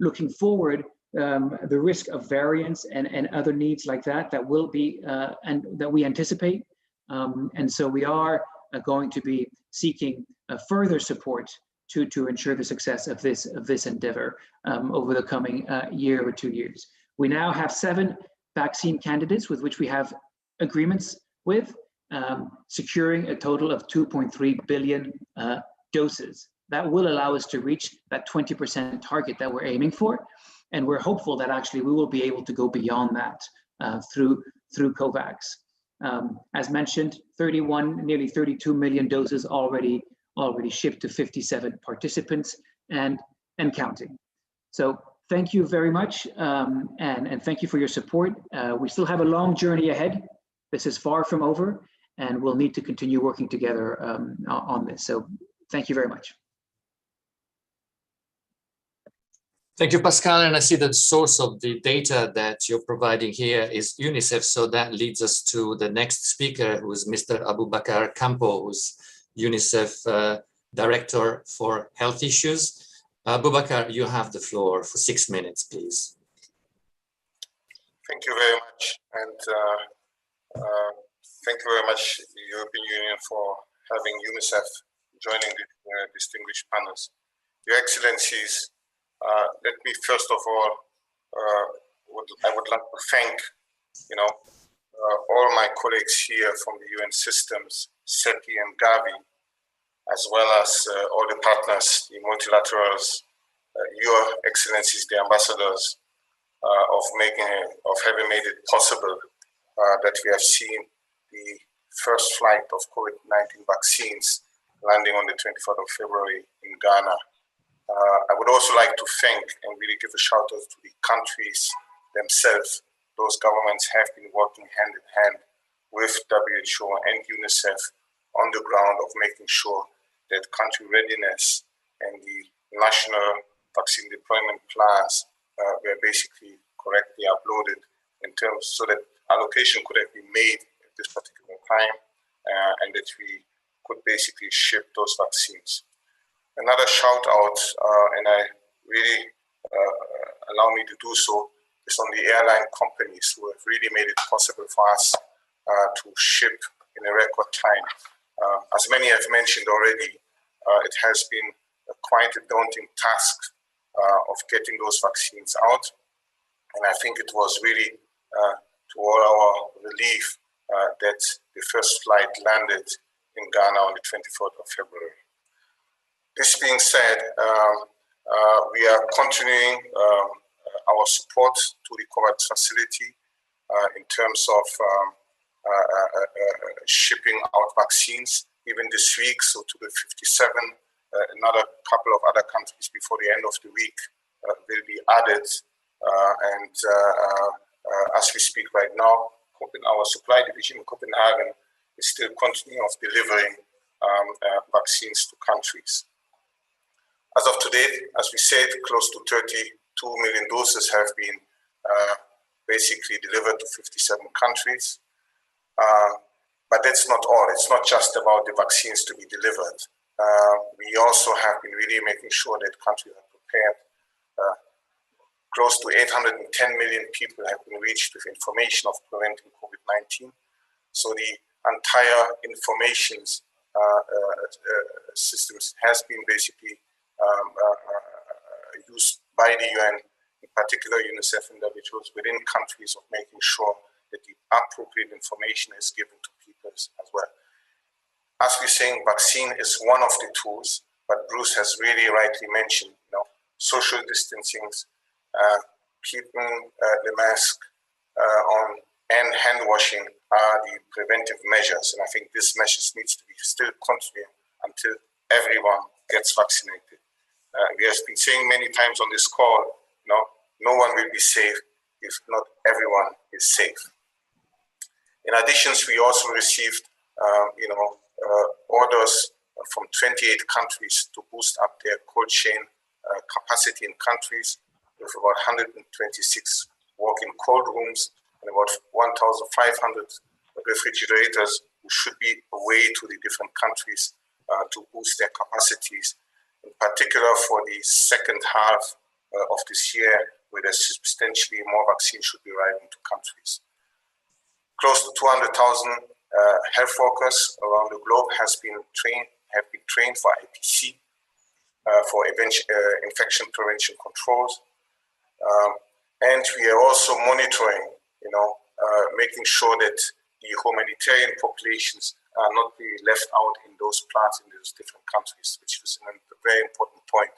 looking forward, the risk of variants and other needs like that will be, and that we anticipate. And so we are going to be seeking further support to ensure the success of this endeavor over the coming year or 2 years. We now have 7 vaccine candidates with which we have agreements with, securing a total of 2.3 billion doses. That will allow us to reach that 20% target that we're aiming for. And we're hopeful that actually we will be able to go beyond that through COVAX. As mentioned, nearly 32 million doses already shipped to 57 participants and counting. So thank you very much, and thank you for your support. We still have a long journey ahead. This is far from over, and we'll need to continue working together on this. So thank you very much. Thank you, Pascal. And I see that the source of the data that you're providing here is UNICEF. So that leads us to the next speaker, who is Mr. Abubakar Campo, who's UNICEF Director for Health Issues. Abubakar, you have the floor for 6 minutes, please. Thank you very much. And thank you very much, the European Union, for having UNICEF joining the distinguished panels. Your Excellencies, let me first of all, I would like to thank, all my colleagues here from the UN systems, CEPI and Gavi, as well as all the partners, the multilaterals, Your Excellencies, the ambassadors, of having made it possible that we have seen the first flight of COVID-19 vaccines landing on the 24th of February in Ghana. I would also like to thank and really give a shout out to the countries themselves. Those governments have been working hand in hand with WHO and UNICEF on the ground of making sure that country readiness and the national vaccine deployment plans were basically correctly uploaded in terms so that allocation could have been made at this particular time and that we could basically ship those vaccines. Another shout out, and I really allow me to do so, is on the airline companies who have really made it possible for us to ship in a record time. As many have mentioned already, it has been quite a daunting task of getting those vaccines out. And I think it was really to all our relief that the first flight landed in Ghana on the 24th of February. This being said, we are continuing our support to the COVAX facility in terms of shipping out vaccines even this week. So to the 57, another couple of other countries before the end of the week will be added. As we speak right now, our supply division in Copenhagen is still continuing of delivering vaccines to countries. As of today, as we said, close to 32 million doses have been basically delivered to 57 countries. But that's not all. It's not just about the vaccines to be delivered. We also have been really making sure that countries are prepared. Close to 810 million people have been reached with information of preventing COVID-19. So the entire information systems has been basically used by the UN, in particular UNICEF and WHO, within countries of making sure that the appropriate information is given to people as well. As we're saying, vaccine is one of the tools, but Bruce has really rightly mentioned, social distancing, keeping the mask on, and hand washing are the preventive measures. And I think this measures needs to be still continuing until everyone gets vaccinated. We have been saying many times on this call, no one will be safe if not everyone is safe. In addition, we also received, orders from 28 countries to boost up their cold chain capacity in countries with about 126 walk-in cold rooms and about 1,500 refrigerators who should be away to the different countries to boost their capacities, in particular for the second half of this year, where there's substantially more vaccines should be arriving to countries. Close to 200,000 health workers around the globe have been trained for IPC, for infection prevention controls. And we are also monitoring, making sure that the humanitarian populations are not being left out in those plants in those different countries, which is a very important point.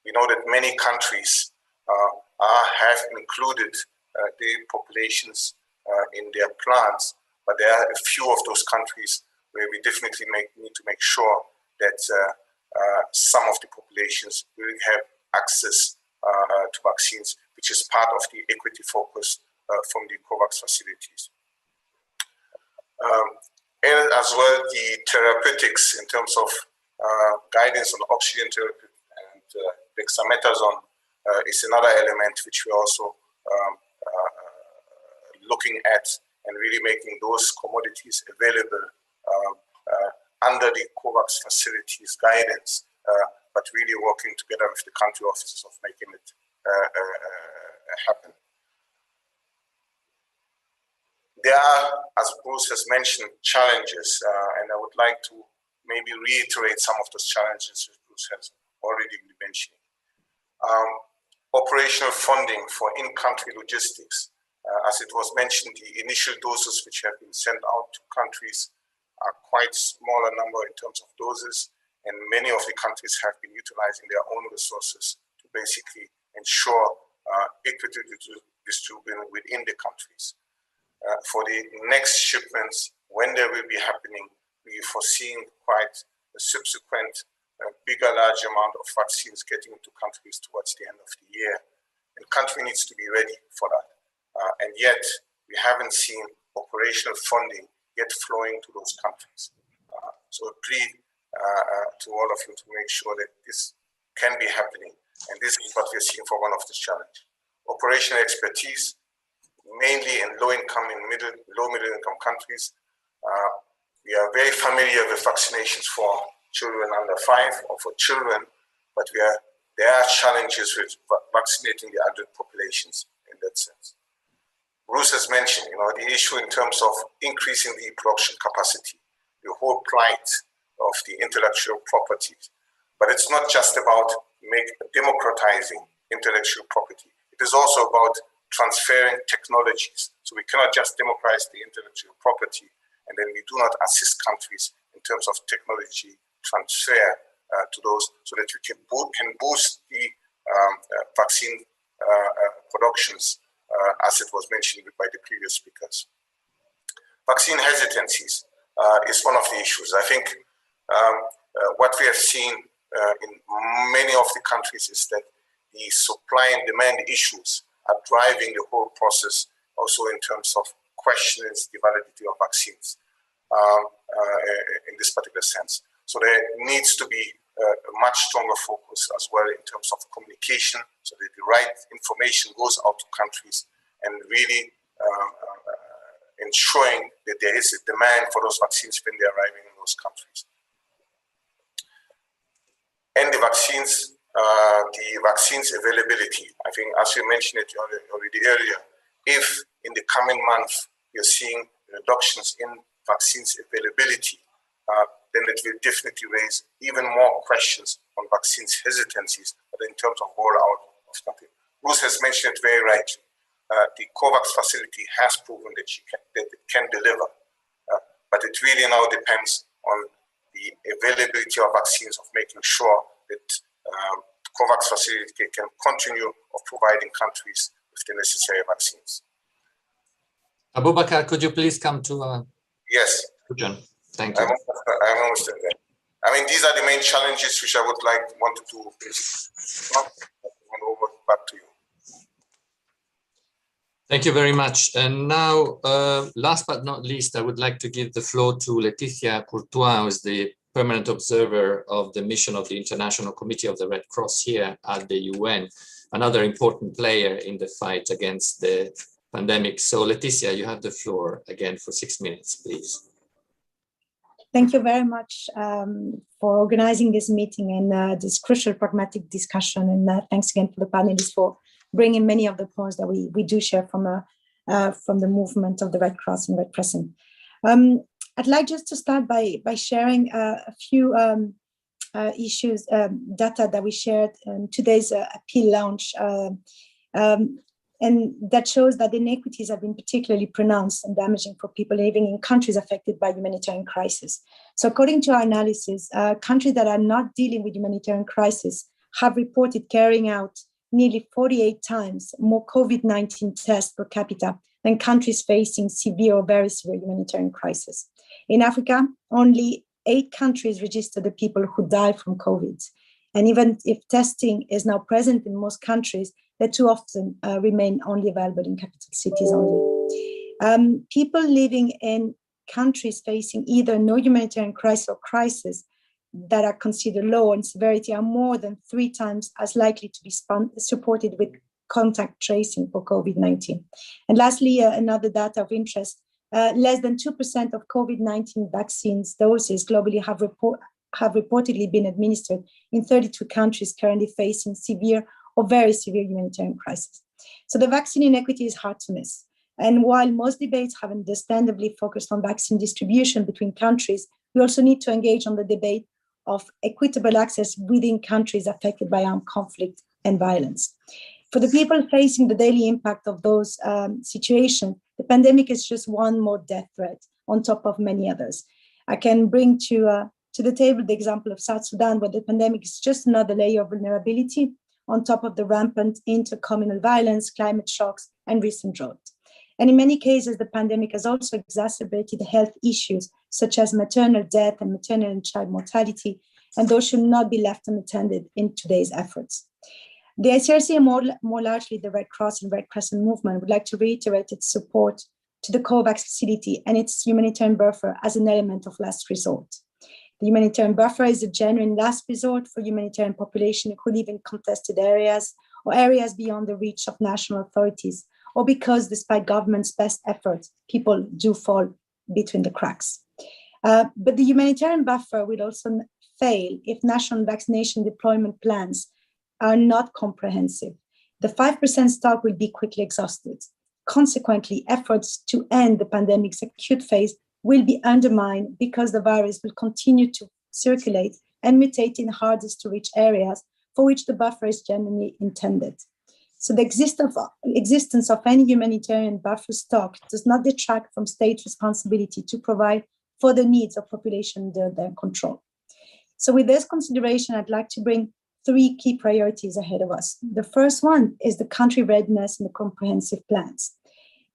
We know that many countries have included the populations in their plans, but there are a few of those countries where we definitely need to make sure that some of the populations will have access to vaccines, which is part of the equity focus from the COVAX facilities. And as well, the therapeutics in terms of guidance on oxygen therapy and dexamethasone is another element which we're also looking at and really making those commodities available under the COVAX facilities guidance, but really working together with the country offices of making it happen. There are, as Bruce has mentioned, challenges, and I would like to maybe reiterate some of those challenges which Bruce has already mentioned. Operational funding for in-country logistics. As it was mentioned, the initial doses which have been sent out to countries are quite smaller number in terms of doses, and many of the countries have been utilizing their own resources to basically ensure equitable distribution within the countries. For the next shipments, when they will be happening, we are foreseeing quite a subsequent bigger, large amount of vaccines getting into countries towards the end of the year. And the country needs to be ready for that. And yet, we haven't seen operational funding yet flowing to those countries. So a plea to all of you to make sure that this can be happening. And this is what we're seeing for one of the challenges. Operational expertise, mainly in low-income and low-middle-income countries. We are very familiar with vaccinations for children under 5 or for children, but there are challenges with vaccinating the adult populations in that sense. Bruce has mentioned, the issue in terms of increasing the production capacity, the whole plight of the intellectual property. But it's not just about democratizing intellectual property. It is also about transferring technologies. So we cannot just democratize the intellectual property and then we do not assist countries in terms of technology transfer to those, so that we can boost the vaccine productions, as it was mentioned by the previous speakers. Vaccine hesitancies is one of the issues. I think what we have seen in many of the countries is that the supply and demand issues are driving the whole process, also in terms of questioning the validity of vaccines in this particular sense. So there needs to be a much stronger focus as well in terms of communication, so that the right information goes out to countries and really ensuring that there is a demand for those vaccines when they're arriving in those countries. And the vaccines availability. I think, as you mentioned it already earlier, if in the coming months you're seeing reductions in vaccines availability, then it will definitely raise even more questions on vaccines hesitancies, but in terms of rollout of something. Bruce has mentioned it very rightly. The COVAX facility has proven that it can deliver, but it really now depends on the availability of vaccines, of making sure that COVAX facility can continue of providing countries with the necessary vaccines. Abubakar, could you please come to yes. Thank you. I'm almost there. I mean, these are the main challenges which I wanted to hand over back to you. Thank you very much. And now, last but not least, I would like to give the floor to Laetitia Courtois, who is the permanent observer of the mission of the International Committee of the Red Cross here at the UN, another important player in the fight against the pandemic. So Laetitia, you have the floor again for 6 minutes, please. Thank you very much for organizing this meeting and this crucial pragmatic discussion. And thanks again to the panelists for bringing many of the points that we do share from the movement of the Red Cross and Red Crescent. I'd like just to start by sharing a few issues, data that we shared in today's appeal launch. And that shows that inequities have been particularly pronounced and damaging for people living in countries affected by humanitarian crisis. So according to our analysis, countries that are not dealing with humanitarian crisis have reported carrying out nearly 48 times more COVID-19 tests per capita than countries facing severe or very severe humanitarian crisis. In Africa, only 8 countries register the people who died from COVID. And even if testing is now present in most countries, that too often remain only available in capital cities only. People living in countries facing either no humanitarian crisis or crisis that are considered low in severity are more than 3 times as likely to be supported with contact tracing for COVID-19. And lastly, another data of interest, less than 2% of COVID-19 vaccines doses globally have reportedly been administered in 32 countries currently facing severe or very severe humanitarian crisis. So the vaccine inequity is hard to miss. And while most debates have understandably focused on vaccine distribution between countries, we also need to engage on the debate of equitable access within countries affected by armed conflict and violence. For the people facing the daily impact of those situations, the pandemic is just one more death threat on top of many others. I can bring to the table the example of South Sudan, where the pandemic is just another layer of vulnerability on top of the rampant intercommunal violence, climate shocks, and recent drought. And in many cases, the pandemic has also exacerbated health issues such as maternal death and maternal and child mortality, and those should not be left unattended in today's efforts. The ICRC and more largely the Red Cross and Red Crescent movement would like to reiterate its support to the COVAX facility and its humanitarian buffer as an element of last resort. The humanitarian buffer is a genuine last resort for humanitarian population who live in contested areas or areas beyond the reach of national authorities, or because despite government's best efforts, people do fall between the cracks. But the humanitarian buffer will also fail if national vaccination deployment plans are not comprehensive. The 5% stock will be quickly exhausted. Consequently, efforts to end the pandemic's acute phase will be undermined because the virus will continue to circulate and mutate in hardest to reach areas for which the buffer is genuinely intended. So the existence of any humanitarian buffer stock does not detract from state responsibility to provide for the needs of population under their control. So with this consideration, I'd like to bring 3 key priorities ahead of us. The first one is the country readiness and the comprehensive plans.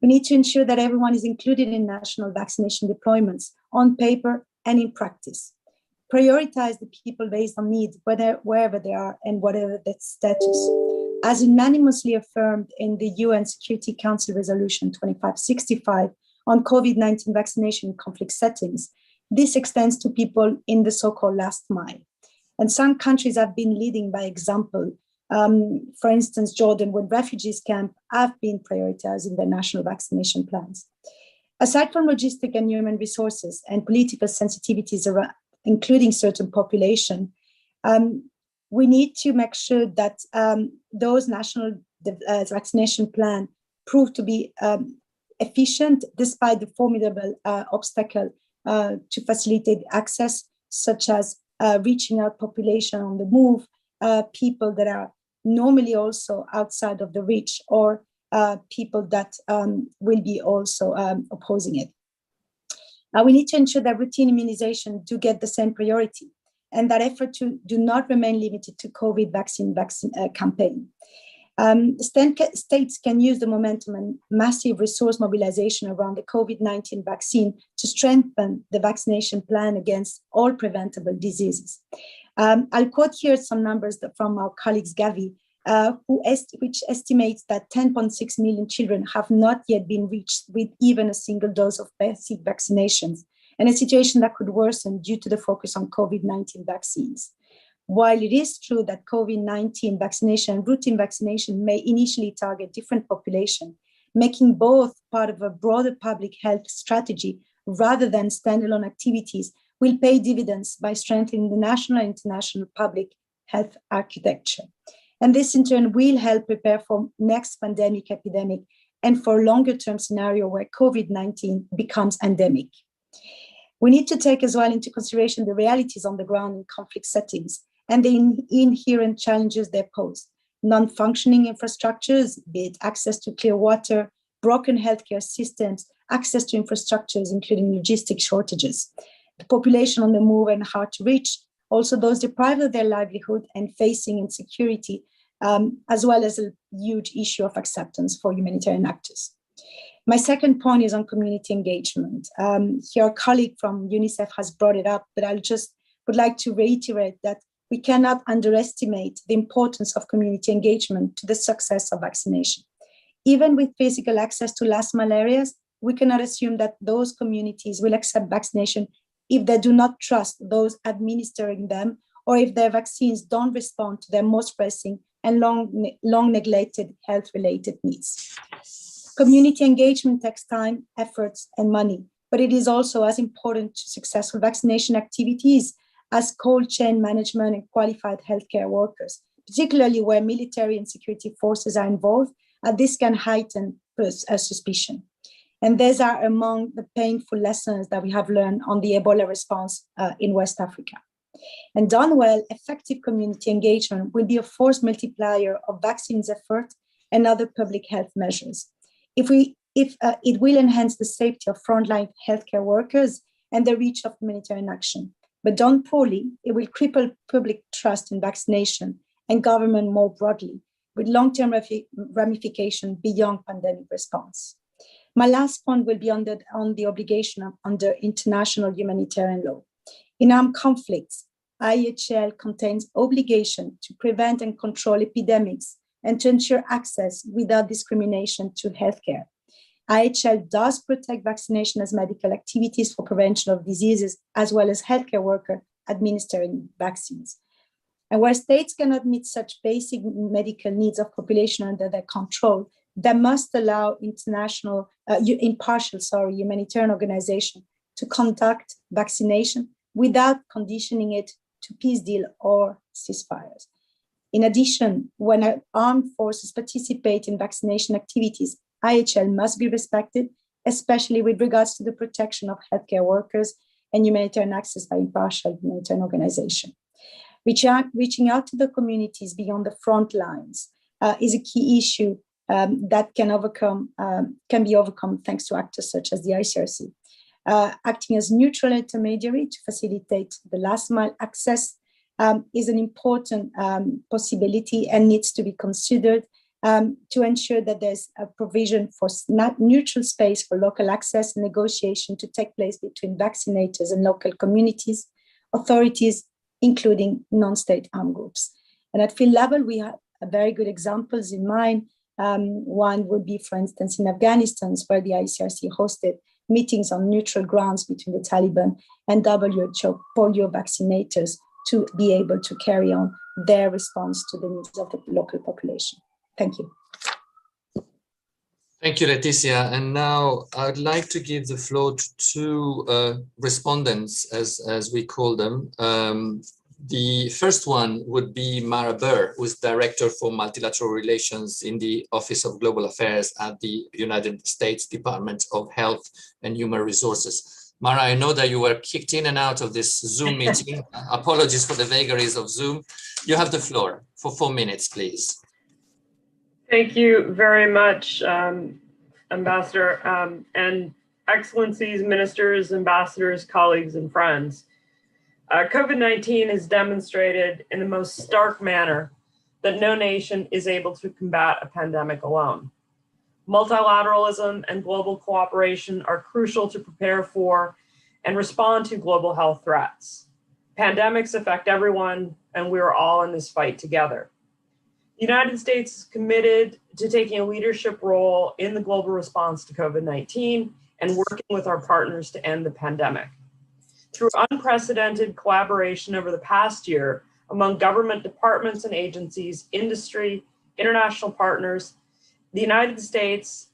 We need to ensure that everyone is included in national vaccination deployments on paper and in practice. Prioritize the people based on need, wherever they are and whatever their status. As unanimously affirmed in the UN Security Council Resolution 2565 on COVID-19 vaccination in conflict settings, this extends to people in the so-called last mile. And some countries have been leading by example. For instance, Jordan, when refugees camp have been prioritized in their national vaccination plans. Aside from logistic and human resources and political sensitivities around, including certain population, we need to make sure that those national vaccination plans prove to be efficient despite the formidable obstacle to facilitate access, such as reaching out population on the move, people that are normally also outside of the reach, or people that will be also opposing it. We need to ensure that routine immunization do get the same priority, and that effort to do not remain limited to COVID vaccine campaign. States can use the momentum and massive resource mobilization around the COVID-19 vaccine to strengthen the vaccination plan against all preventable diseases. I'll quote here some numbers from our colleagues Gavi, which estimates that 10.6 million children have not yet been reached with even a single dose of basic vaccinations, and a situation that could worsen due to the focus on COVID-19 vaccines. While it is true that COVID-19 vaccination and routine vaccination may initially target different populations, making both part of a broader public health strategy rather than standalone activities will pay dividends by strengthening the national and international public health architecture. And this in turn will help prepare for next pandemic epidemic and for a longer term scenario where COVID-19 becomes endemic. We need to take as well into consideration the realities on the ground in conflict settings and the inherent challenges they pose. Non-functioning infrastructures, be it access to clear water, broken healthcare systems, access to infrastructures, including logistic shortages. The population on the move and hard to reach, also those deprived of their livelihood and facing insecurity, as well as a huge issue of acceptance for humanitarian actors. My second point is on community engagement. Your colleague from UNICEF has brought it up, but I just would like to reiterate that we cannot underestimate the importance of community engagement to the success of vaccination. Even with physical access to last mile areas, we cannot assume that those communities will accept vaccination if they do not trust those administering them, or if their vaccines don't respond to their most pressing and long neglected health-related needs. Community engagement takes time, efforts, and money, but it is also as important to successful vaccination activities as cold chain management and qualified healthcare workers, particularly where military and security forces are involved, and this can heighten suspicion. And these are among the painful lessons that we have learned on the Ebola response in West Africa. And done well, effective community engagement will be a force multiplier of vaccines effort and other public health measures. It will enhance the safety of frontline healthcare workers and the reach of humanitarian action. But done poorly, it will cripple public trust in vaccination and government more broadly, with long-term ramifications beyond pandemic response. My last point will be on the obligation under international humanitarian law. In armed conflicts, IHL contains obligation to prevent and control epidemics and to ensure access without discrimination to healthcare. IHL does protect vaccination as medical activities for prevention of diseases, as well as healthcare workers administering vaccines. And where states cannot meet such basic medical needs of population under their control, they must allow impartial humanitarian organizations to conduct vaccination without conditioning it to peace deal or ceasefires. In addition, when armed forces participate in vaccination activities, IHL must be respected, especially with regards to the protection of healthcare workers and humanitarian access by impartial humanitarian organizations. Reaching out to the communities beyond the front lines is a key issue that can be overcome thanks to actors such as the ICRC. Acting as neutral intermediary to facilitate the last mile access is an important possibility and needs to be considered to ensure that there's a provision for neutral space for local access and negotiation to take place between vaccinators and local communities, authorities, including non-state armed groups. And at field level, we have very good examples in mind. One would be, for instance, in Afghanistan, where the ICRC hosted meetings on neutral grounds between the Taliban and WHO polio vaccinators to be able to carry on their response to the needs of the local population. Thank you. Thank you, Leticia. And now I'd like to give the floor to two respondents, as we call them. The first one would be Mara Burr, who is Director for Multilateral Relations in the Office of Global Affairs at the United States Department of Health and Human Resources. Mara, I know that you were kicked in and out of this Zoom meeting. Apologies for the vagaries of Zoom. You have the floor for 4 minutes, please. Thank you very much, Ambassador, and Excellencies, Ministers, Ambassadors, colleagues, and friends. COVID-19 has demonstrated in the most stark manner that no nation is able to combat a pandemic alone. Multilateralism and global cooperation are crucial to prepare for and respond to global health threats. Pandemics affect everyone, and we are all in this fight together. The United States is committed to taking a leadership role in the global response to COVID-19 and working with our partners to end the pandemic. Through unprecedented collaboration over the past year among government departments and agencies, industry, international partners, the United States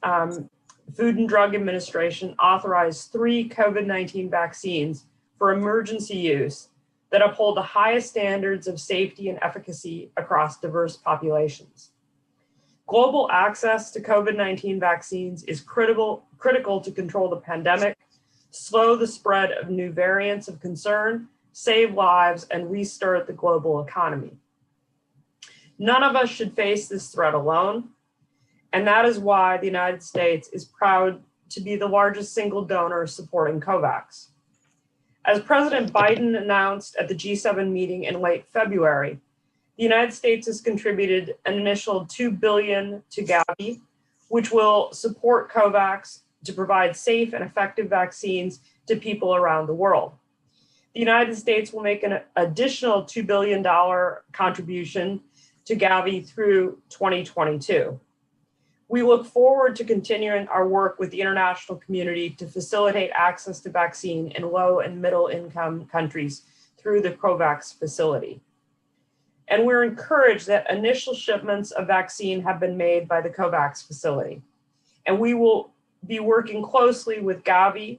Food and Drug Administration authorized 3 COVID-19 vaccines for emergency use that uphold the highest standards of safety and efficacy across diverse populations. Global access to COVID-19 vaccines is critical to control the pandemic, slow the spread of new variants of concern, save lives, and restart the global economy. None of us should face this threat alone, and that is why the United States is proud to be the largest single donor supporting COVAX. As President Biden announced at the G7 meeting in late February, the United States has contributed an initial $2 billion to Gavi, which will support COVAX to provide safe and effective vaccines to people around the world. The United States will make an additional $2 billion contribution to Gavi through 2022. We look forward to continuing our work with the international community to facilitate access to vaccine in low and middle income countries through the COVAX facility. And we're encouraged that initial shipments of vaccine have been made by the COVAX facility. And we will be working closely with Gavi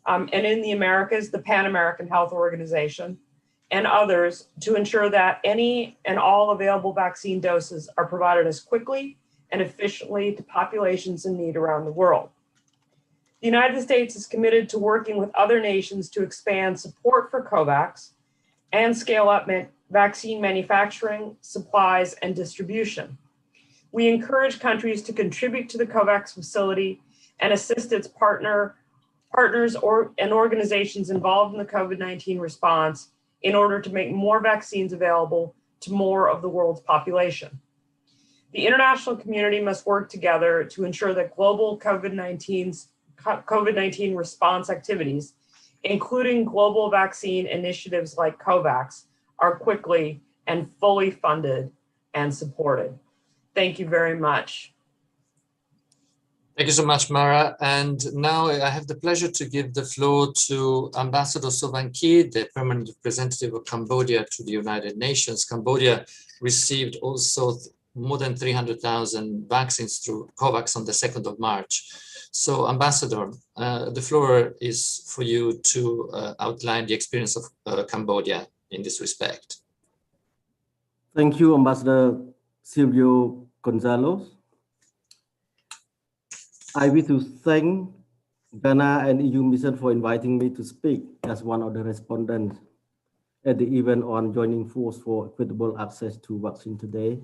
and in the Americas, the Pan American Health Organization, and others to ensure that any and all available vaccine doses are provided as quickly and efficiently to populations in need around the world. The United States is committed to working with other nations to expand support for COVAX and scale up vaccine manufacturing, supplies, and distribution. We encourage countries to contribute to the COVAX facility and assist its partners and organizations involved in the COVID-19 response in order to make more vaccines available to more of the world's population. The international community must work together to ensure that global COVID-19 response activities, including global vaccine initiatives like COVAX, are quickly and fully funded and supported. Thank you very much. Thank you so much, Mara. And now I have the pleasure to give the floor to Ambassador Sovankee, the permanent representative of Cambodia to the United Nations. Cambodia received also more than 300,000 vaccines through COVAX on the 2nd of March. So, Ambassador, the floor is for you to outline the experience of Cambodia in this respect. Thank you, Ambassador Silvio Gonzalez. I wish to thank Ghana and EU Mission for inviting me to speak as one of the respondents at the event on joining force for equitable access to vaccine today.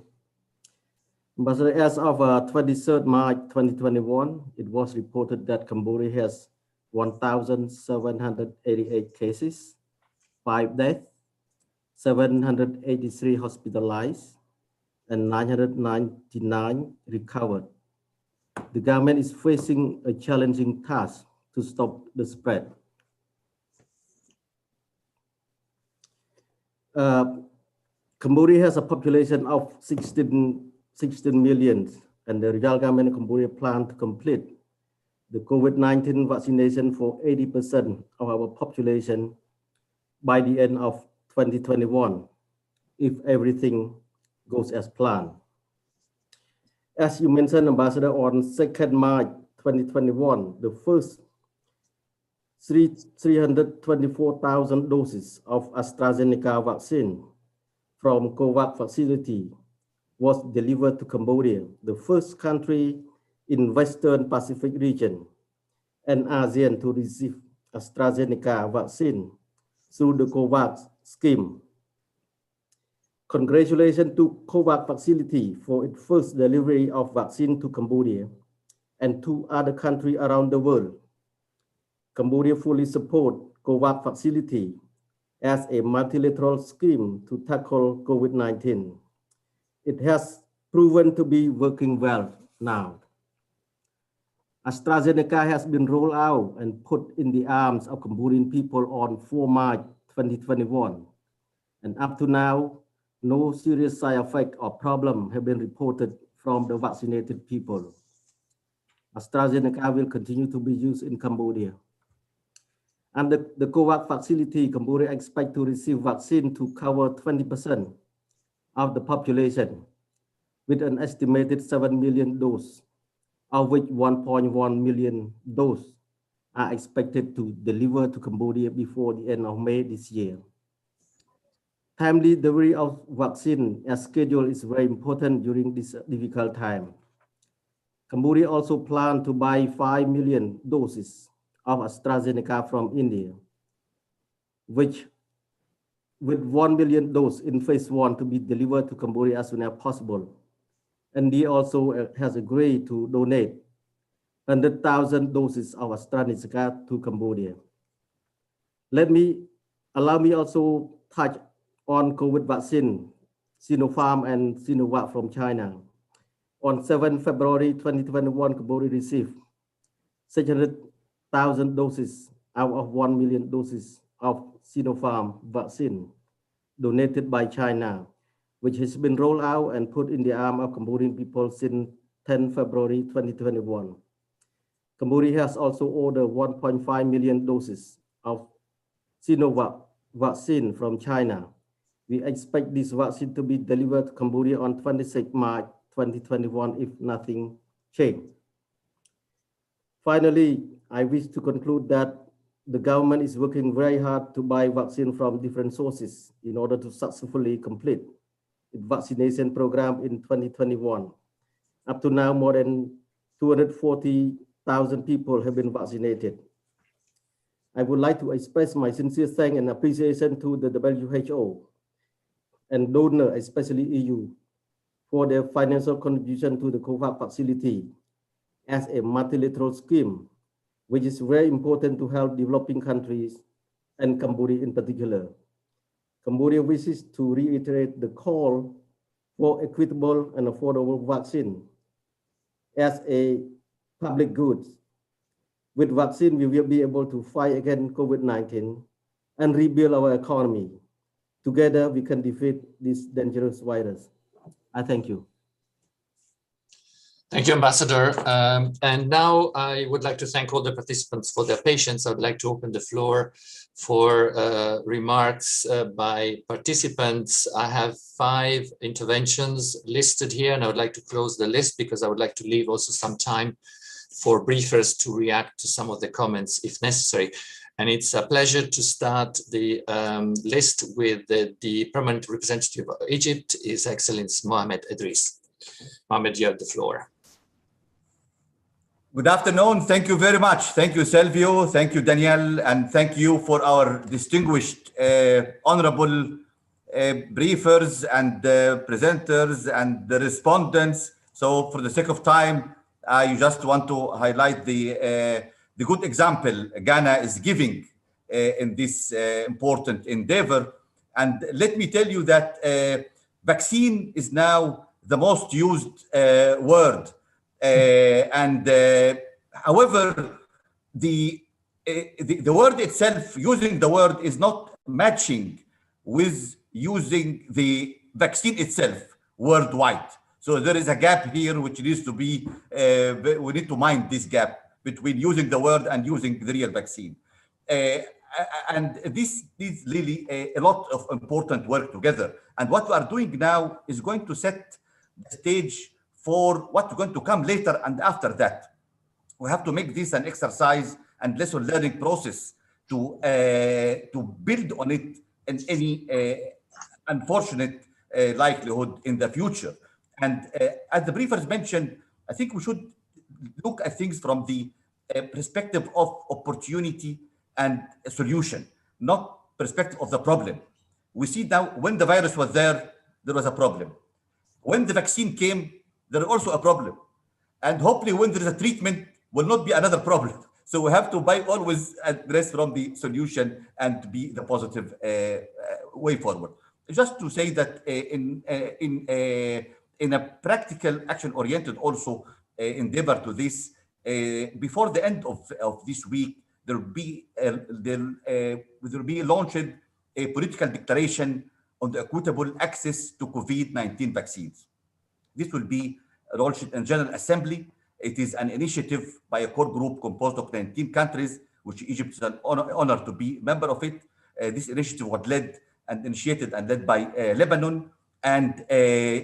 Ambassador, as of 23rd March 2021, it was reported that Cambodia has 1,788 cases, 5 deaths, 783 hospitalized, and 999 recovered. The government is facing a challenging task to stop the spread. Cambodia has a population of 16 million, and the Royal Government of Cambodia plans to complete the COVID-19 vaccination for 80% of our population by the end of 2021, if everything goes as planned. As you mentioned, Ambassador, on 2nd March 2021, the first 324,000 doses of AstraZeneca vaccine from COVAX facility was delivered to Cambodia, the first country in Western Pacific region and ASEAN to receive AstraZeneca vaccine through the COVAX scheme. Congratulations to COVAX facility for its first delivery of vaccine to Cambodia and to other countries around the world. Cambodia fully supports COVAX facility as a multilateral scheme to tackle COVID-19. It has proven to be working well now. AstraZeneca has been rolled out and put in the arms of Cambodian people on 4 March 2021. And up to now, no serious side effect or problem have been reported from the vaccinated people. AstraZeneca will continue to be used in Cambodia. Under the COVAX facility, Cambodia expects to receive vaccine to cover 20% of the population, with an estimated 7 million doses, of which 1.1 million doses are expected to deliver to Cambodia before the end of May this year. Timely delivery of vaccine as scheduled is very important during this difficult time. Cambodia also plans to buy 5 million doses of AstraZeneca from India, which with 1 million doses in phase 1 to be delivered to Cambodia as soon as possible. India also has agreed to donate 100,000 doses of AstraZeneca to Cambodia. Allow me also touch on COVID vaccine, Sinopharm and Sinovac from China. On 7 February 2021, Cambodia received 600,000 doses out of 1 million doses of Sinopharm vaccine donated by China, which has been rolled out and put in the arm of Cambodian people since 10 February 2021. Cambodia has also ordered 1.5 million doses of Sinovac vaccine from China. We expect this vaccine to be delivered to Cambodia on 26 March 2021 if nothing changes. Finally, I wish to conclude that the government is working very hard to buy vaccine from different sources in order to successfully complete its vaccination program in 2021. Up to now, more than 240,000 people have been vaccinated. I would like to express my sincere thanks and appreciation to the WHO and donor, especially EU, for their financial contribution to the COVAX facility as a multilateral scheme, which is very important to help developing countries and Cambodia in particular. Cambodia wishes to reiterate the call for equitable and affordable vaccine as a public good. With vaccine, we will be able to fight against COVID-19 and rebuild our economy. Together, we can defeat this dangerous virus. I thank you. Thank you, Ambassador. And now I would like to thank all the participants for their patience. I would like to open the floor for remarks by participants. I have 5 interventions listed here, and I would like to close the list because I would like to leave also some time for briefers to react to some of the comments if necessary. And it's a pleasure to start the list with the permanent representative of Egypt, His Excellency Mohamed Idris. Mohamed, you have the floor. Good afternoon. Thank you very much. Thank you, Silvio. Thank you, Danielle. And thank you for our distinguished, honorable briefers and presenters and the respondents. So for the sake of time, I just want to highlight the good example Ghana is giving in this important endeavor. And let me tell you that vaccine is now the most used word. However, the word itself, using the word is not matching with using the vaccine itself worldwide. So there is a gap here which needs to be, we need to mind this gap between using the word and using the real vaccine. And this needs really a lot of important work together. And what we are doing now is going to set the stage for what's going to come later and after that. We have to make this an exercise and lesson learning process to build on it in any unfortunate likelihood in the future. And as the briefers mentioned, I think we should look at things from the perspective of opportunity and solution, not perspective of the problem. We see now when the virus was there was a problem. When the vaccine came, there is also a problem. And hopefully when there is a treatment, will not be another problem. So we have to always address from the solution and be the positive way forward. Just to say that in a practical action-oriented also endeavor to this, before the end of this week, there will be launched a political declaration on the equitable access to COVID-19 vaccines. This will be launched in General Assembly. It is an initiative by a core group composed of 19 countries, which Egypt is an honor to be a member of it. This initiative was led and initiated and led by Lebanon. And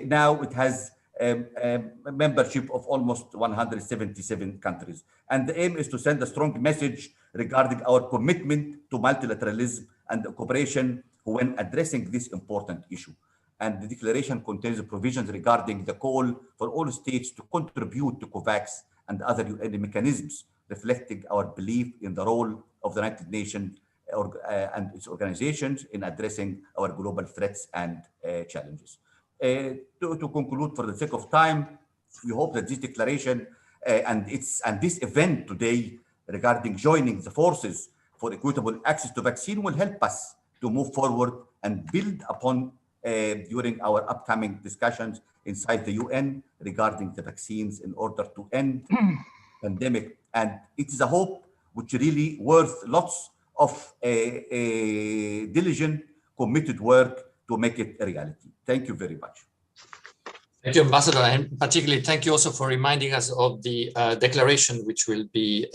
now it has a membership of almost 177 countries. And the aim is to send a strong message regarding our commitment to multilateralism and cooperation when addressing this important issue. And the declaration contains provisions regarding the call for all states to contribute to COVAX and other UN mechanisms, reflecting our belief in the role of the United Nations and its organizations in addressing our global threats and challenges. To conclude, for the sake of time, we hope that this declaration and this event today regarding joining the forces for equitable access to vaccine will help us to move forward and build upon during our upcoming discussions inside the UN regarding the vaccines in order to end pandemic. And it is a hope which really worth lots of diligent, committed work to make it a reality. Thank you very much. Thank you, Ambassador, and particularly thank you also for reminding us of the declaration which will be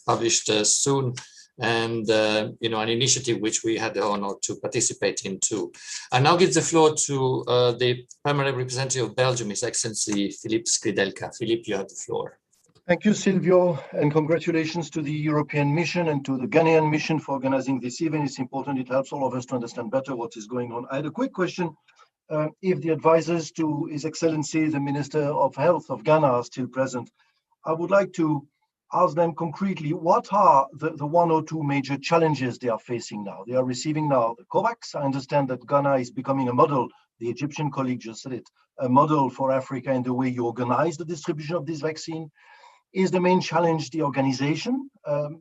published soon, and an initiative which we had the honor to participate in too. I now give the floor to the permanent representative of Belgium, His Excellency Philippe Skridelka. Philippe, you have the floor. Thank you, Silvio, and congratulations to the European mission and to the Ghanaian mission for organizing this event. It's important. It helps all of us to understand better what is going on. I had a quick question. If the advisors to His Excellency, the Minister of Health of Ghana are still present, I would like to ask them concretely, what are the one or two major challenges they are facing now? They are receiving now the COVAX. I understand that Ghana is becoming a model, the Egyptian colleague just said it, a model for Africa in the way you organize the distribution of this vaccine. Is the main challenge the organization? Do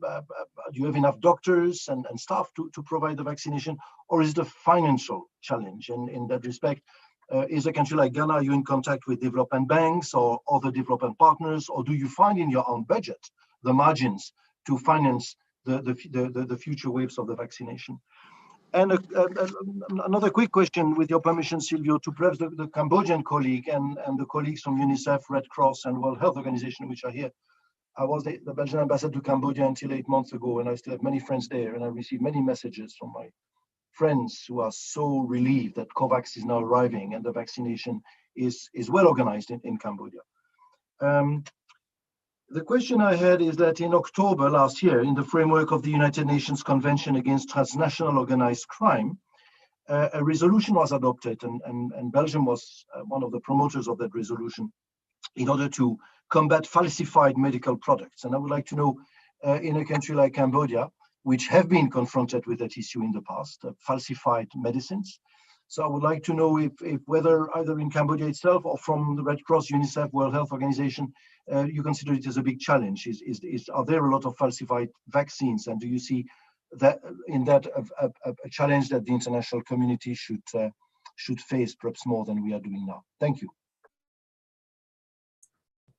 you have enough doctors and staff to provide the vaccination? Or is the financial challenge? And in that respect, is a country like Ghana, are you in contact with development banks or other development partners? Or do you find in your own budget the margins to finance the future waves of the vaccination? And another quick question, with your permission, Silvio, to perhaps the Cambodian colleague and the colleagues from UNICEF, Red Cross, and World Health Organization, which are here. I was the Belgian ambassador to Cambodia until 8 months ago, and I still have many friends there, and I received many messages from my friends who are so relieved that COVAX is now arriving and the vaccination is well organized in Cambodia. The question I had is that in October last year, in the framework of the United Nations Convention Against Transnational Organized Crime, a resolution was adopted, and Belgium was one of the promoters of that resolution in order to combat falsified medical products. And I would like to know, in a country like Cambodia, which have been confronted with that issue in the past, falsified medicines. So I would like to know if whether either in Cambodia itself or from the Red Cross, UNICEF, World Health Organization, you consider it as a big challenge. Are there a lot of falsified vaccines? And do you see that in that a challenge that the international community should face perhaps more than we are doing now? Thank you.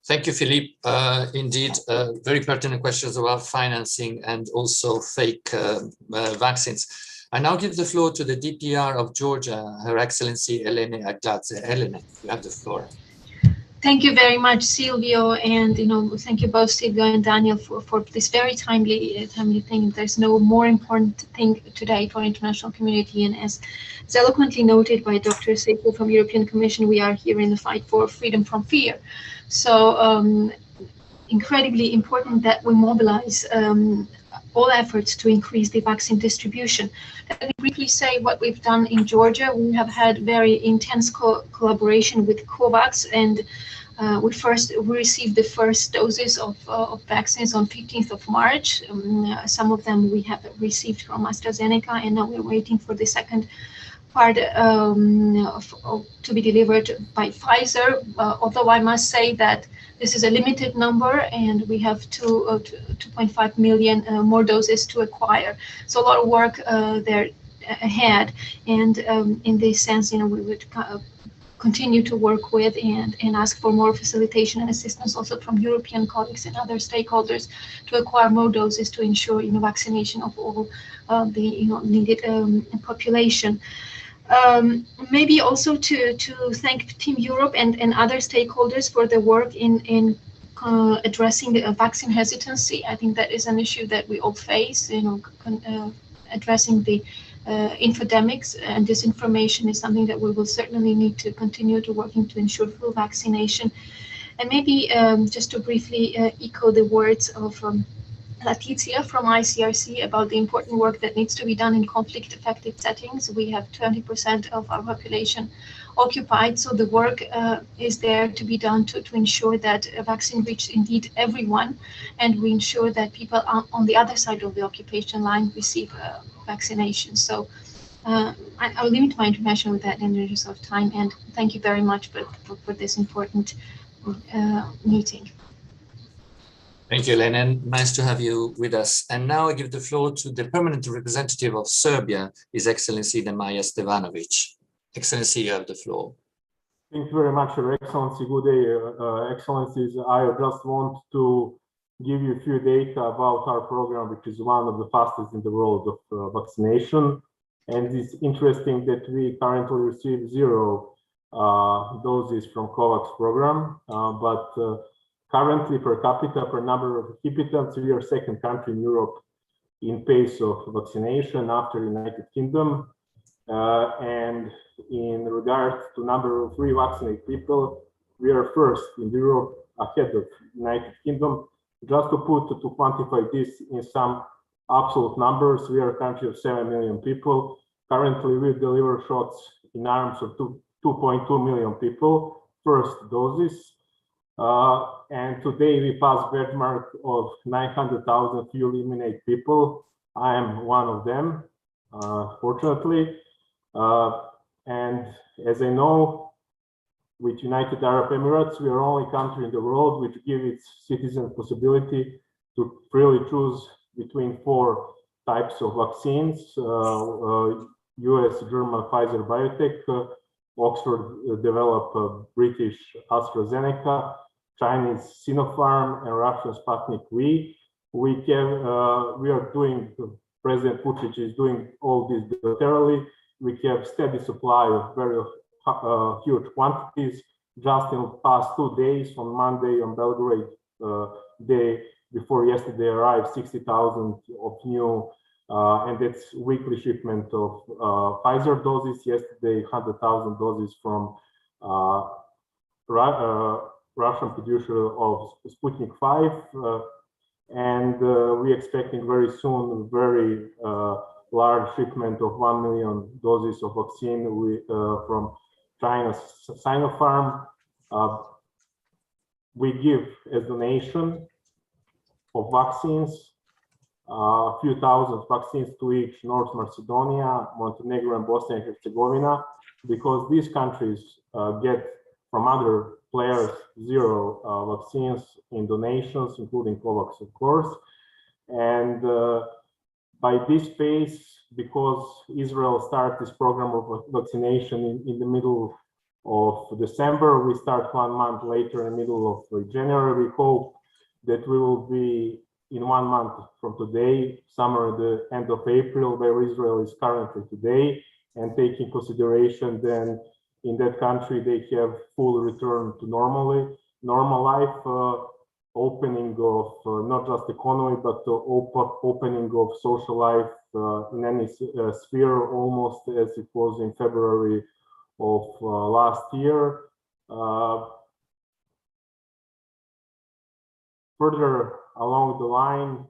Thank you, Philippe. Indeed, very pertinent questions about financing and also fake vaccines. I now give the floor to the DPR of Georgia, Her Excellency Elena Agladze. Elena, you have the floor. Thank you very much, Silvio, and thank you both, Silvio and Daniel, for this very timely thing. There's no more important thing today for international community, and as eloquently noted by Dr. Seiko from European Commission, we are here in the fight for freedom from fear. So incredibly important that we mobilize all efforts to increase the vaccine distribution. Let me briefly say what we've done in Georgia. We have had very intense collaboration with COVAX, and we received the first doses of vaccines on 15th of March. Some of them we have received from AstraZeneca, and now we're waiting for the second part to be delivered by Pfizer. Although I must say that this is a limited number, and we have 2.5 million more doses to acquire. So a lot of work there ahead, and in this sense, we would continue to work with and ask for more facilitation and assistance also from European colleagues and other stakeholders to acquire more doses to ensure vaccination of all the needed population. Maybe also to thank Team Europe and other stakeholders for their work in addressing the vaccine hesitancy. I think that is an issue that we all face. Addressing the infodemics and disinformation is something that we will certainly need to continue to working to ensure full vaccination. And maybe just to briefly echo the words of Leticia from ICRC about the important work that needs to be done in conflict-affected settings. We have 20% of our population occupied, so the work is there to be done to ensure that a vaccine reaches indeed everyone, and we ensure that people on the other side of the occupation line receive vaccination. So I'll limit my intervention with that in the interest of time, and thank you very much for this important meeting. Thank you, Elena. Nice to have you with us. And now I give the floor to the permanent representative of Serbia, His Excellency Nemaja Stevanovic. Excellency, you have the floor. Thank you very much, Your Excellency. Good day, Excellencies. I just want to give you a few data about our program, which is one of the fastest in the world of vaccination. And it's interesting that we currently receive 0 doses from COVAX program, but currently per capita, per number of inhabitants, we are second country in Europe in pace of vaccination after United Kingdom. And in regards to number of revaccinated people, we are first in Europe ahead of United Kingdom. Just to quantify this in some absolute numbers, we are a country of 7 million people. Currently, we deliver shots in arms of 2.2 million people, first doses. And today we passed benchmark of 900,000 fully immunized people. I am one of them, fortunately. And as I know, with United Arab Emirates, we are the only country in the world which gives its citizens possibility to freely choose between 4 types of vaccines: US, German, Pfizer, BioNTech, Oxford developed British AstraZeneca, Chinese Sinopharm, and Russian Sputnik V. We are doing, President Vučić is doing all this bilaterally. We have steady supply of very huge quantities. Just in the past 2 days, on Monday, on Belgrade day before yesterday, arrived 60,000 of new, and that's weekly shipment of Pfizer doses. Yesterday, 100,000 doses from Russian producer of Sputnik 5. And we're expecting very soon very large shipment of 1 million doses of vaccine from China's Sinopharm. We give as donation of vaccines, a few thousand vaccines to each North Macedonia, Montenegro, and Bosnia and Herzegovina, because these countries get from other players 0 vaccines in donations, including COVAX, of course. And by this pace, because Israel started this program of vaccination in the middle of December, we start 1 month later in the middle of January. We hope that we will be in 1 month from today, somewhere at the end of April, where Israel is currently today, and taking consideration then in that country they have full return to normal life, opening of not just economy, but opening of social life in any sphere, almost as it was in February of last year. Further along the line,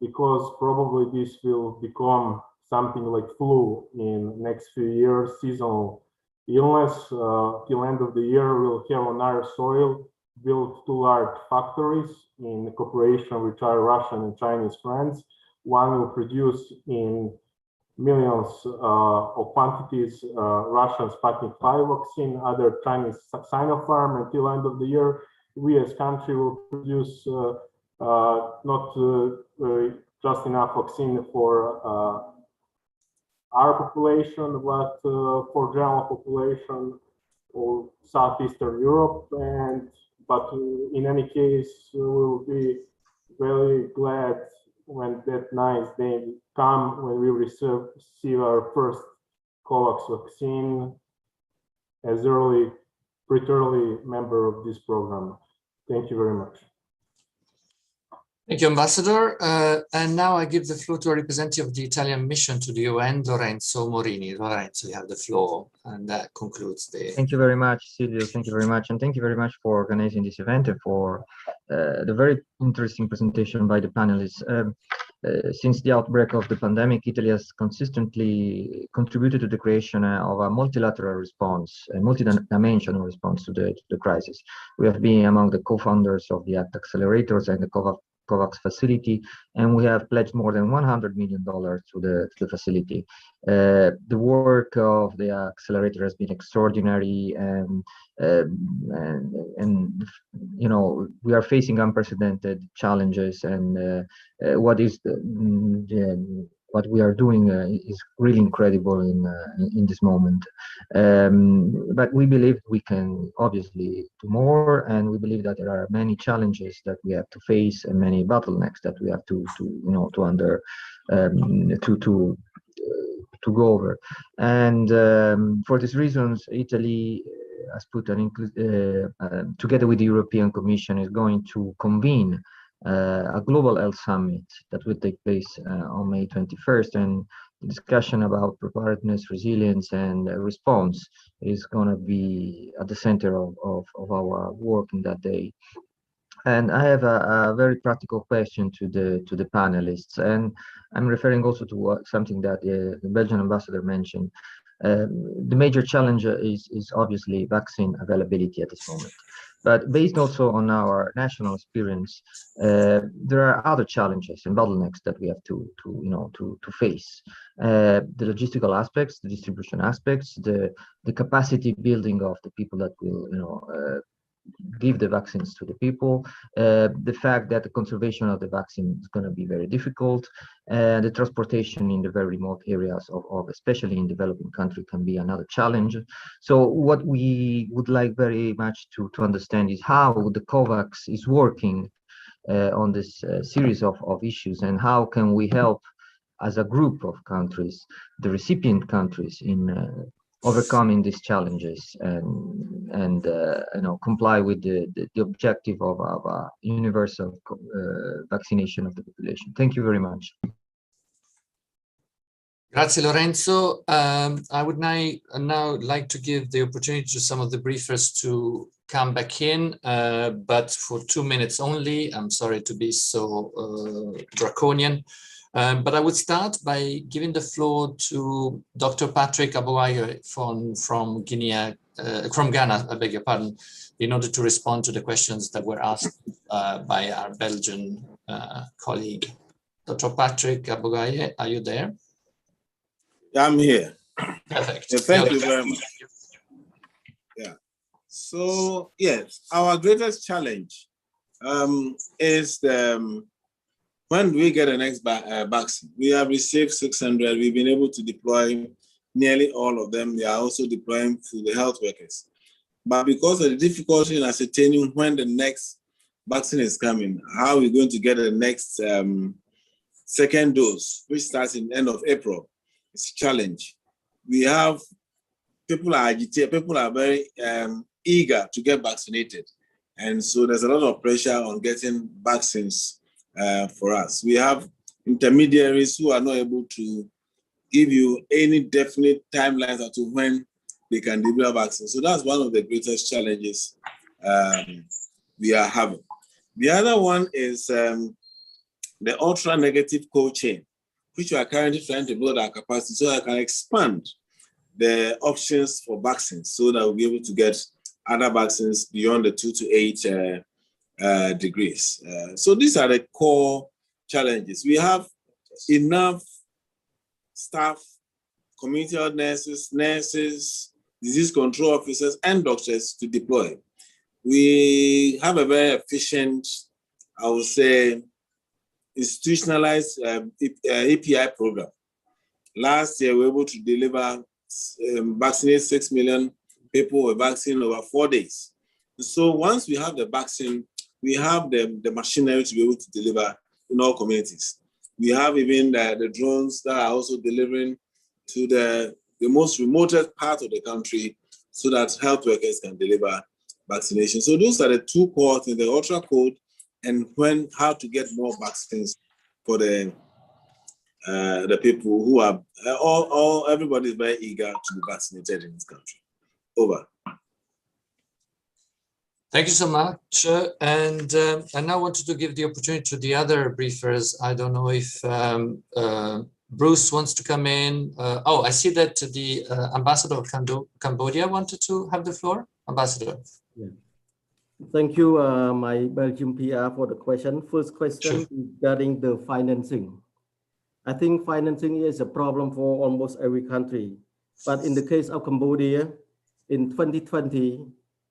because probably this will become something like flu in next few years, seasonal illness, till end of the year we'll have on our soil built 2 large factories in cooperation with our Russian and Chinese friends. One will produce in millions of quantities Russian Sputnik 5 vaccine, other Chinese Sinopharm. Until end of the year, we as country will produce not just enough vaccine for our population, but for general population of Southeastern Europe. But in any case, we will be very glad when that nice day come, when we receive our first COVAX vaccine as pretty early member of this program. Thank you very much. Thank you, Ambassador. And now I give the floor to a representative of the Italian mission to the UN, Lorenzo Morini. Lorenzo, you have the floor, and that concludes the... Thank you very much, Silvio. Thank you very much. And thank you very much for organizing this event and for the very interesting presentation by the panelists. Since the outbreak of the pandemic, Italy has consistently contributed to the creation of a multilateral response, a multidimensional response to the crisis. We have been among the co-founders of the ACT accelerators and the COVAX facility, and we have pledged more than $100 million to the facility. The work of the accelerator has been extraordinary, and you know, we are facing unprecedented challenges, and what we are doing is really incredible in this moment. But we believe we can obviously do more, and we believe that there are many challenges that we have to face and many bottlenecks that we have to go over. And for these reasons, Italy has put together with the European Commission, is going to convene a global health summit that will take place on May 21st, and the discussion about preparedness, resilience, and response is going to be at the center of our work in that day. And I have a very practical question to the panelists, and I'm referring also to something that the Belgian ambassador mentioned. The major challenge is obviously vaccine availability at this moment. But based also on our national experience, there are other challenges and bottlenecks that we have to face. The logistical aspects, the distribution aspects, the capacity building of the people that will give the vaccines to the people, the fact that the conservation of the vaccine is going to be very difficult, the transportation in the very remote areas of especially in developing countries can be another challenge. So what we would like very much to understand is how the COVAX is working on this series of issues, and how can we help as a group of countries, the recipient countries, in overcoming these challenges and comply with the objective of universal vaccination of the population. Thank you very much. Grazie Lorenzo. I would now like to give the opportunity to some of the briefers to come back in, but for 2 minutes only. I'm sorry to be so draconian. But I would start by giving the floor to Dr. Patrick Abbott from Ghana, I beg your pardon, in order to respond to the questions that were asked by our Belgian colleague. Dr. Patrick Abbott, are you there? I'm here. Perfect. Yeah, thank you very much. Yeah. So yes, our greatest challenge is when we get the next vaccine. We have received 600. We've been able to deploy nearly all of them. They are also deploying to the health workers. But because of the difficulty in ascertaining when the next vaccine is coming, how are we going to get the next second dose, which starts in the end of April? It's a challenge. We have people are agitated, people are very eager to get vaccinated. And so there's a lot of pressure on getting vaccines for us. We have intermediaries who are not able to give you any definite timelines as to when they can deliver vaccines. So that's one of the greatest challenges we are having. The other one is the ultra-negative cold chain, which we are currently trying to build our capacity so that I can expand the options for vaccines so that we'll be able to get other vaccines beyond the 2 to 8 degrees. So these are the core challenges. We have enough staff, community health nurses, disease control officers, and doctors to deploy. We have a very efficient, I would say, institutionalized API program. Last year, we were able to deliver, vaccinate 6 million people with vaccine over 4 days. So once we have the vaccine, we have the machinery to be able to deliver in all communities. We have even the drones that are also delivering to the most remotest part of the country so that health workers can deliver vaccination. So those are the two core things, the ultra code and how to get more vaccines for the people who are, everybody is very eager to be vaccinated in this country. Over. Thank you so much. And I now wanted to give the opportunity to the other briefers. I don't know if Bruce wants to come in. I see that the ambassador of Cambodia wanted to have the floor. Ambassador. Yeah. Thank you, my Belgium PR, for the question. First question regarding the financing. I think financing is a problem for almost every country. But in the case of Cambodia, in 2020,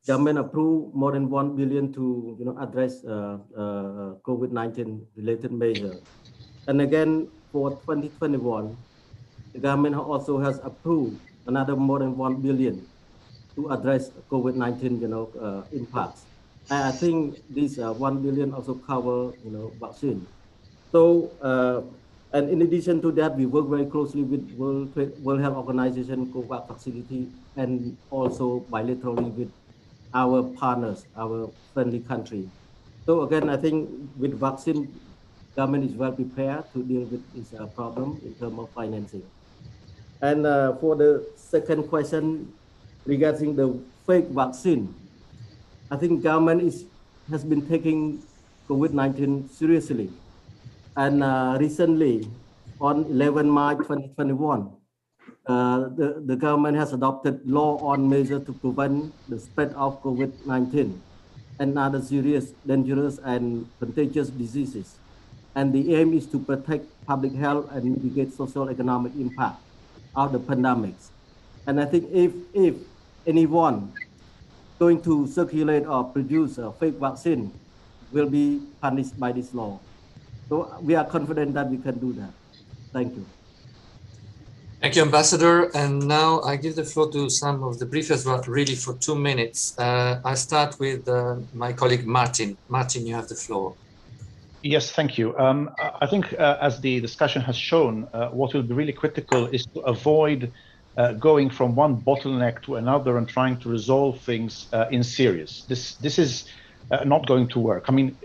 government approved more than 1 billion to address COVID-19 related measures. And again, for 2021, the government also has approved another more than 1 billion to address COVID-19 impacts. I think this 1 billion also cover vaccine. So and in addition to that, we work very closely with World Health Organization, COVAX facility, and also bilaterally with our partners, our friendly country. So again, I think with vaccine, government is well prepared to deal with this problem in terms of financing. And for the second question regarding the fake vaccine, I think government has been taking COVID-19 seriously. And recently, on 11 March 2021, the government has adopted law on measures to prevent the spread of COVID-19 and other serious, dangerous, and contagious diseases. And the aim is to protect public health and mitigate social economic impact of the pandemics. And I think if anyone going to circulate or produce a fake vaccine will be punished by this law. So we are confident that we can do that. Thank you. Thank you, Ambassador. And now I give the floor to some of the briefers, but really for 2 minutes. I start with my colleague, Martin. Martin, you have the floor. Yes, thank you. I think as the discussion has shown, what will be really critical is to avoid going from one bottleneck to another and trying to resolve things in series. This is not going to work. I mean,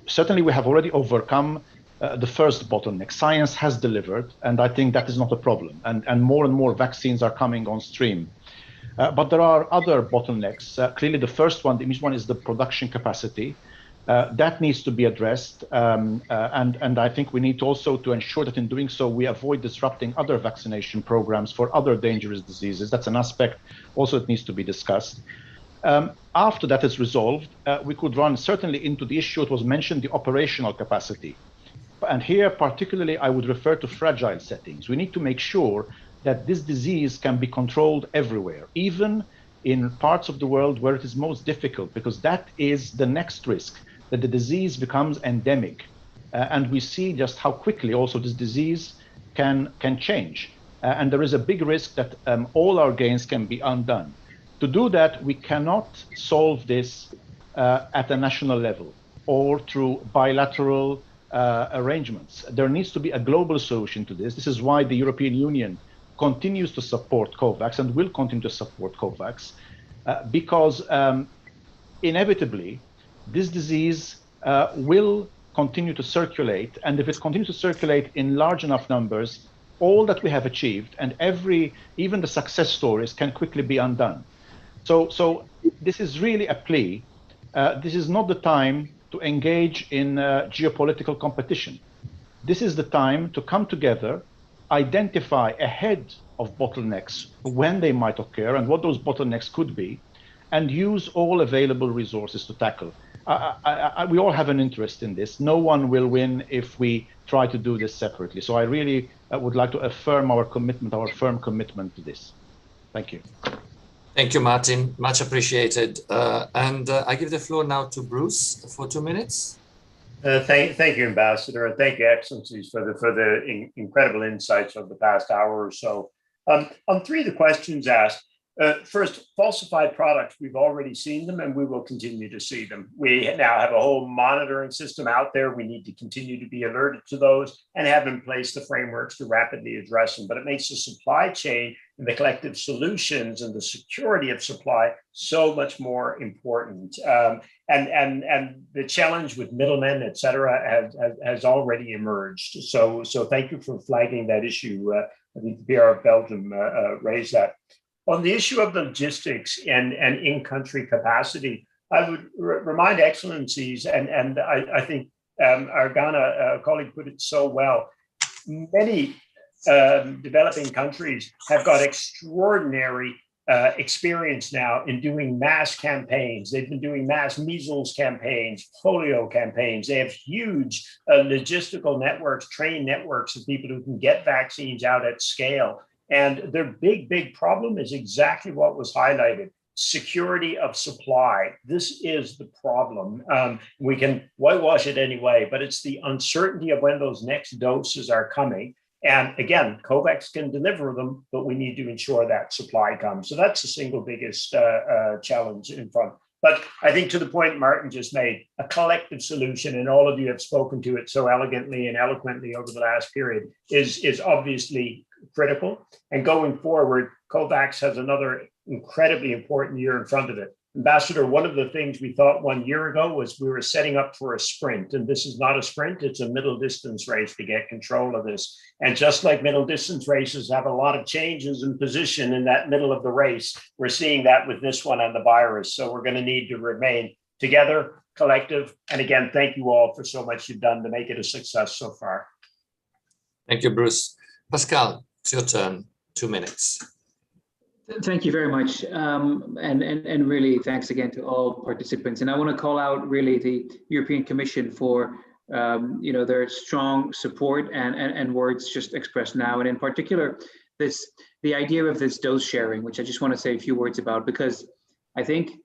certainly we have already overcome the first bottleneck. Science has delivered, and I think that is not a problem. And more vaccines are coming on stream. But there are other bottlenecks. Clearly, the first one, the immediate one, is the production capacity. That needs to be addressed. And I think we need also to ensure that in doing so, we avoid disrupting other vaccination programs for other dangerous diseases. That's an aspect also that needs to be discussed. After that is resolved, we could run certainly into the issue, it was mentioned, the operational capacity. And here, particularly, I would refer to fragile settings. We need to make sure that this disease can be controlled everywhere, even in parts of the world where it is most difficult, because that is the next risk, that the disease becomes endemic. And we see just how quickly also this disease can change. And there is a big risk that all our gains can be undone. To do that, we cannot solve this at a national level or through bilateral arrangements. There needs to be a global solution to this. This is why the European Union continues to support COVAX and will continue to support COVAX because inevitably this disease will continue to circulate, and if it continues to circulate in large enough numbers, all that we have achieved and even the success stories can quickly be undone. So this is really a plea. This is not the time to engage in geopolitical competition. This is the time to come together, identify ahead of bottlenecks when they might occur and what those bottlenecks could be, and use all available resources to tackle. We all have an interest in this. No one will win if we try to do this separately. So I really would like to affirm our commitment, our firm commitment to this. Thank you. Thank you, Martin. Much appreciated. And I give the floor now to Bruce for 2 minutes. Thank you, Ambassador, and thank you, Excellencies, for the incredible insights of the past hour or so. On three of the questions asked, first, falsified products, we've already seen them and we will continue to see them. We now have a whole monitoring system out there. We need to continue to be alerted to those and have in place the frameworks to rapidly address them. But it makes the supply chain and the collective solutions and the security of supply so much more important. And the challenge with middlemen, et cetera, has already emerged. So thank you for flagging that issue. I think the PR of Belgium raised that. On the issue of logistics and in-country capacity, I would remind Excellencies, and I think our Ghana colleague put it so well, many developing countries have got extraordinary experience now in doing mass campaigns. They've been doing mass measles campaigns, polio campaigns. They have huge logistical networks, trained networks of people who can get vaccines out at scale. And their big problem is exactly what was highlighted: security of supply. This is the problem. We can whitewash it anyway, but it's the uncertainty of when those next doses are coming. And again, COVAX can deliver them, but we need to ensure that supply comes. So that's the single biggest challenge in front. But I think to the point Martin just made, a collective solution, and all of you have spoken to it so elegantly and eloquently over the last period, is obviously critical. And going forward, COVAX has another incredibly important year in front of it. Ambassador, one of the things we thought 1 year ago was we were setting up for a sprint, and this is not a sprint, it's a middle distance race to get control of this. And just like middle distance races have a lot of changes in position in that middle of the race, we're seeing that with this one on the virus. So we're going to need to remain together, collective. And again, thank you all for so much you've done to make it a success so far. Thank you, Bruce. Pascal, it's your turn. 2 minutes. Thank you very much. And really thanks again to all participants. And I want to call out really the European Commission for their strong support and words just expressed now. And in particular, the idea of this dose sharing, which I just want to say a few words about, because I think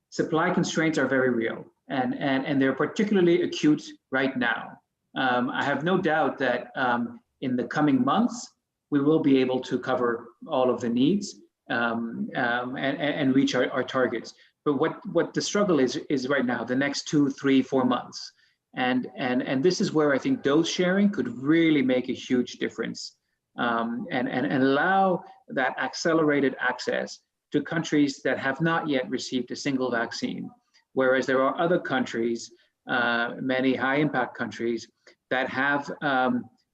supply constraints are very real and they're particularly acute right now. I have no doubt that in the coming months, we will be able to cover all of the needs and reach our targets. But what the struggle is right now, the next 2, 3, 4 months. And this is where I think dose sharing could really make a huge difference and allow that accelerated access to countries that have not yet received a single vaccine. Whereas there are other countries, many high impact countries that have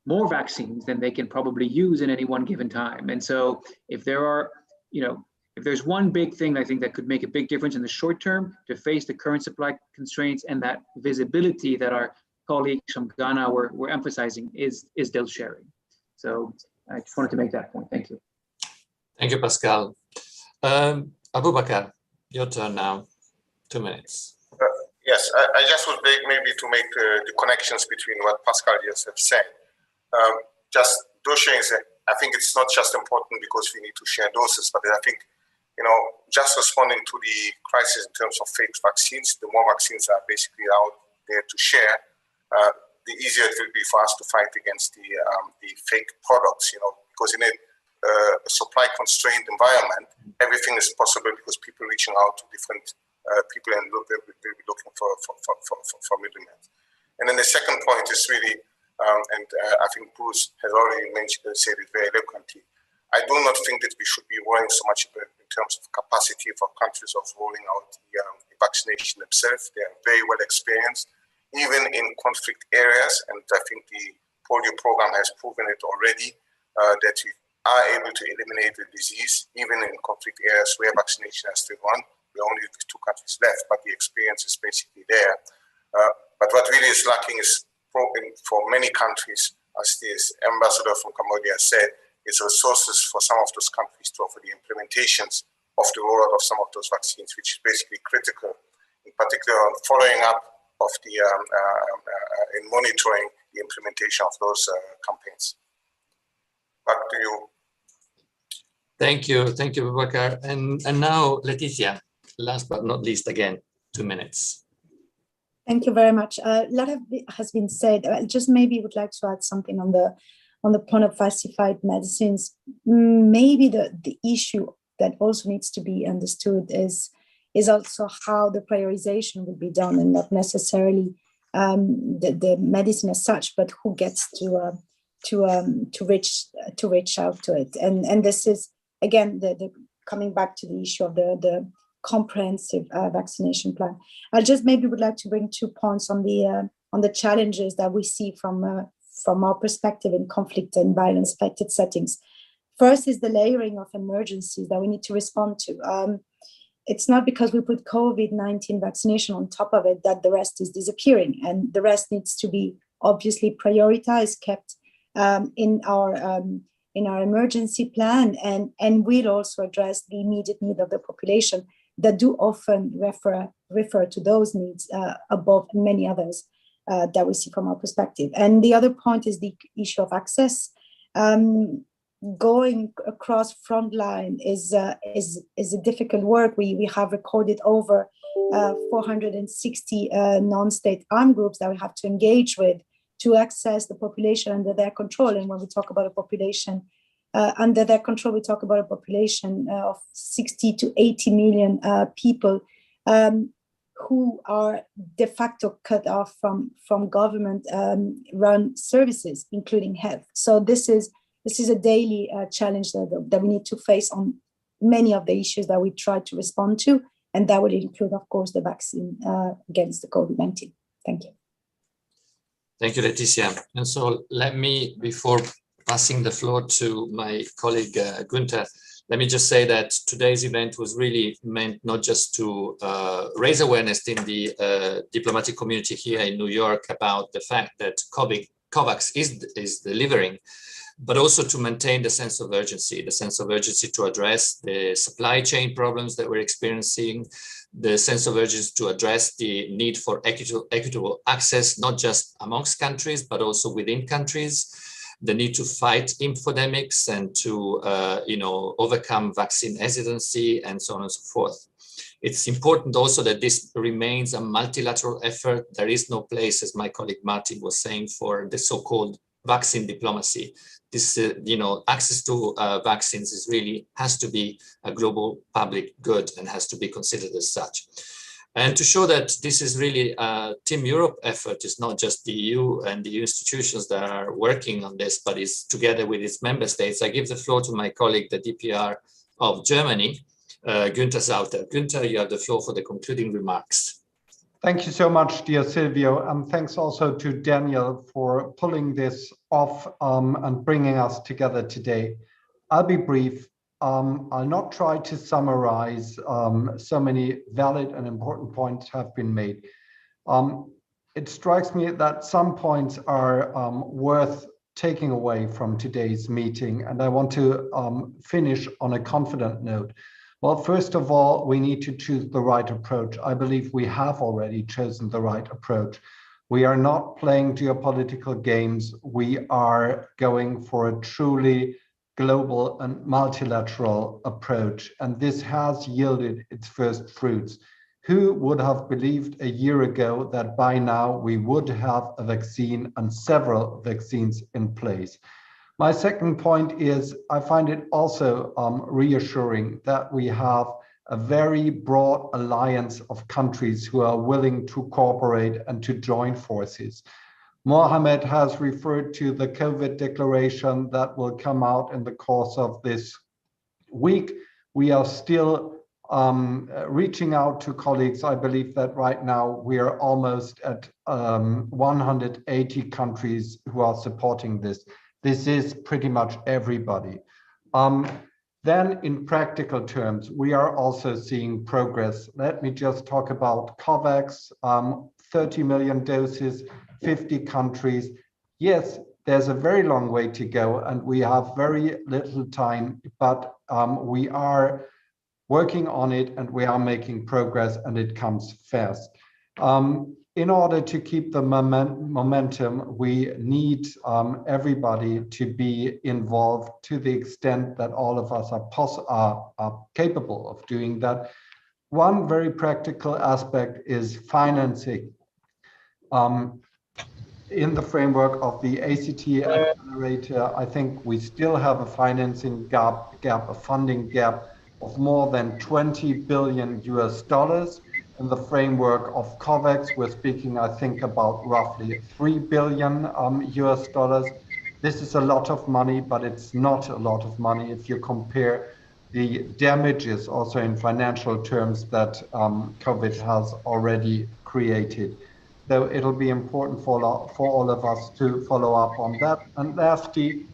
more vaccines than they can probably use in any one given time. And so if there are, if there's one big thing I think that could make a big difference in the short term to face the current supply constraints and that visibility that our colleagues from Ghana were emphasizing is dose sharing. So I just wanted to make that point. Thank you. Thank you, Pascal. Abubakar, your turn now. 2 minutes. Yes, I just would like maybe to make the connections between what Pascal just have said. Just dose sharing, I think it's not just important because we need to share doses, but I think, just responding to the crisis in terms of fake vaccines, the more vaccines are basically out there to share, the easier it will be for us to fight against the fake products, because in a supply constrained environment, everything is possible because people reaching out to different people and they'll be looking for middlemen. And then the second point is really, I think Bruce has already said it very eloquently. I do not think that we should be worrying so much about in terms of capacity for countries of rolling out the vaccination themselves. They are very well experienced, even in conflict areas. And I think the polio program has proven it already, that we are able to eliminate the disease, even in conflict areas where vaccination has still run. We only have 2 countries left, but the experience is basically there. But what really is lacking is for many countries, as this ambassador from Cambodia said, is resources for some of those countries to offer the implementations of the rollout of some of those vaccines, which is basically critical, in particular on following up of the in monitoring the implementation of those campaigns. Back to you. Thank you, Abubakar. And now, Leticia, last but not least, again, 2 minutes. Thank you very much. A lot has been said. I just maybe would like to add something on the point of falsified medicines. Maybe the issue that also needs to be understood is also how the prioritization will be done, and not necessarily the medicine as such, but who gets to reach out to it. And this is again the coming back to the issue of the comprehensive vaccination plan. I just maybe would like to bring 2 points on the challenges that we see from our perspective in conflict and violence affected settings. First is the layering of emergencies that we need to respond to. It's not because we put COVID-19 vaccination on top of it that the rest is disappearing, and the rest needs to be obviously prioritized, kept in our emergency plan, and will also address the immediate need of the population that do often refer to those needs above many others that we see from our perspective. And the other point is the issue of access. Going across frontline is a difficult work. We have recorded over 460 non-state armed groups that we have to engage with to access the population under their control. And when we talk about a population under their control, we talk about a population of 60 to 80 million people who are de facto cut off from government run services, including health. So this is a daily challenge that we need to face on many of the issues that we try to respond to, and that will include, of course, the vaccine against the COVID-19. Thank you. Thank you, Leticia. And so let me, before passing the floor to my colleague Gunther, let me just say that today's event was really meant not just to raise awareness in the diplomatic community here in New York about the fact that COVAX is delivering, but also to maintain the sense of urgency to address the supply chain problems that we're experiencing, the sense of urgency to address the need for equitable access, not just amongst countries, but also within countries, the need to fight infodemics and to overcome vaccine hesitancy and so on and so forth. It's important also that this remains a multilateral effort. There is no place, as my colleague Martin was saying, for the so-called vaccine diplomacy. This, access to vaccines has to be a global public good and has to be considered as such. And to show that this is really a Team Europe effort, it's not just the EU and the EU institutions that are working on this, but it's together with its member states. I give the floor to my colleague, the DPR of Germany, Günther Sauter. Günther, you have the floor for the concluding remarks. Thank you so much, dear Silvio. And thanks also to Daniel for pulling this off and bringing us together today. I'll be brief. I'll not try to summarize. So many valid and important points have been made. It strikes me that some points are worth taking away from today's meeting, and I want to finish on a confident note. Well, first of all, we need to choose the right approach. I believe we have already chosen the right approach. We are not playing geopolitical games. We are going for a truly global and multilateral approach, and this has yielded its first fruits. Who would have believed a year ago that by now we would have a vaccine and several vaccines in place? My second point is I find it also reassuring that we have a very broad alliance of countries who are willing to cooperate and to join forces. Mohammed has referred to the COVID declaration that will come out in the course of this week. We are still reaching out to colleagues. I believe that right now we are almost at 180 countries who are supporting this. This is pretty much everybody. Then in practical terms, we are also seeing progress. Let me just talk about COVAX, 30 million doses, 50 countries. Yes, there's a very long way to go and we have very little time, but we are working on it and we are making progress and it comes fast. In order to keep the momentum, we need everybody to be involved to the extent that all of us are capable of doing that. One very practical aspect is financing. In the framework of the ACT accelerator, I think we still have a financing gap, a funding gap of more than $20 billion US. In the framework of COVAX, we're speaking, I think, about roughly $3 billion US. This is a lot of money, but it's not a lot of money if you compare the damages also in financial terms that COVID has already created. So it'll be important for all of us to follow up on that. And lastly,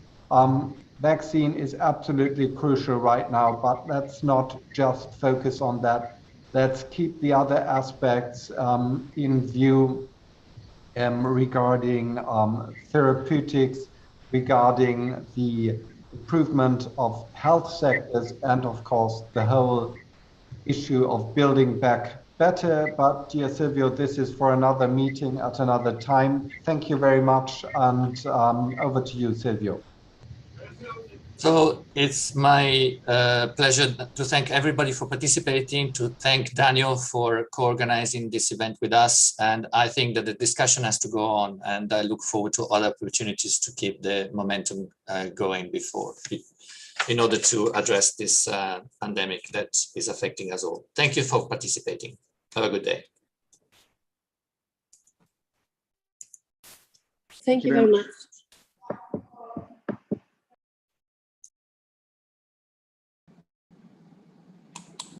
vaccine is absolutely crucial right now, but let's not just focus on that. Let's keep the other aspects in view regarding therapeutics, regarding the improvement of health sectors, and of course, the whole issue of building back better. But dear Silvio, this is for another meeting at another time. Thank you very much. And over to you, Silvio. So it's my pleasure to thank everybody for participating, to thank Daniel for co-organizing this event with us. And I think that the discussion has to go on, and I look forward to other opportunities to keep the momentum going in order to address this pandemic that is affecting us all. Thank you for participating. Have a good day. Thank you very much.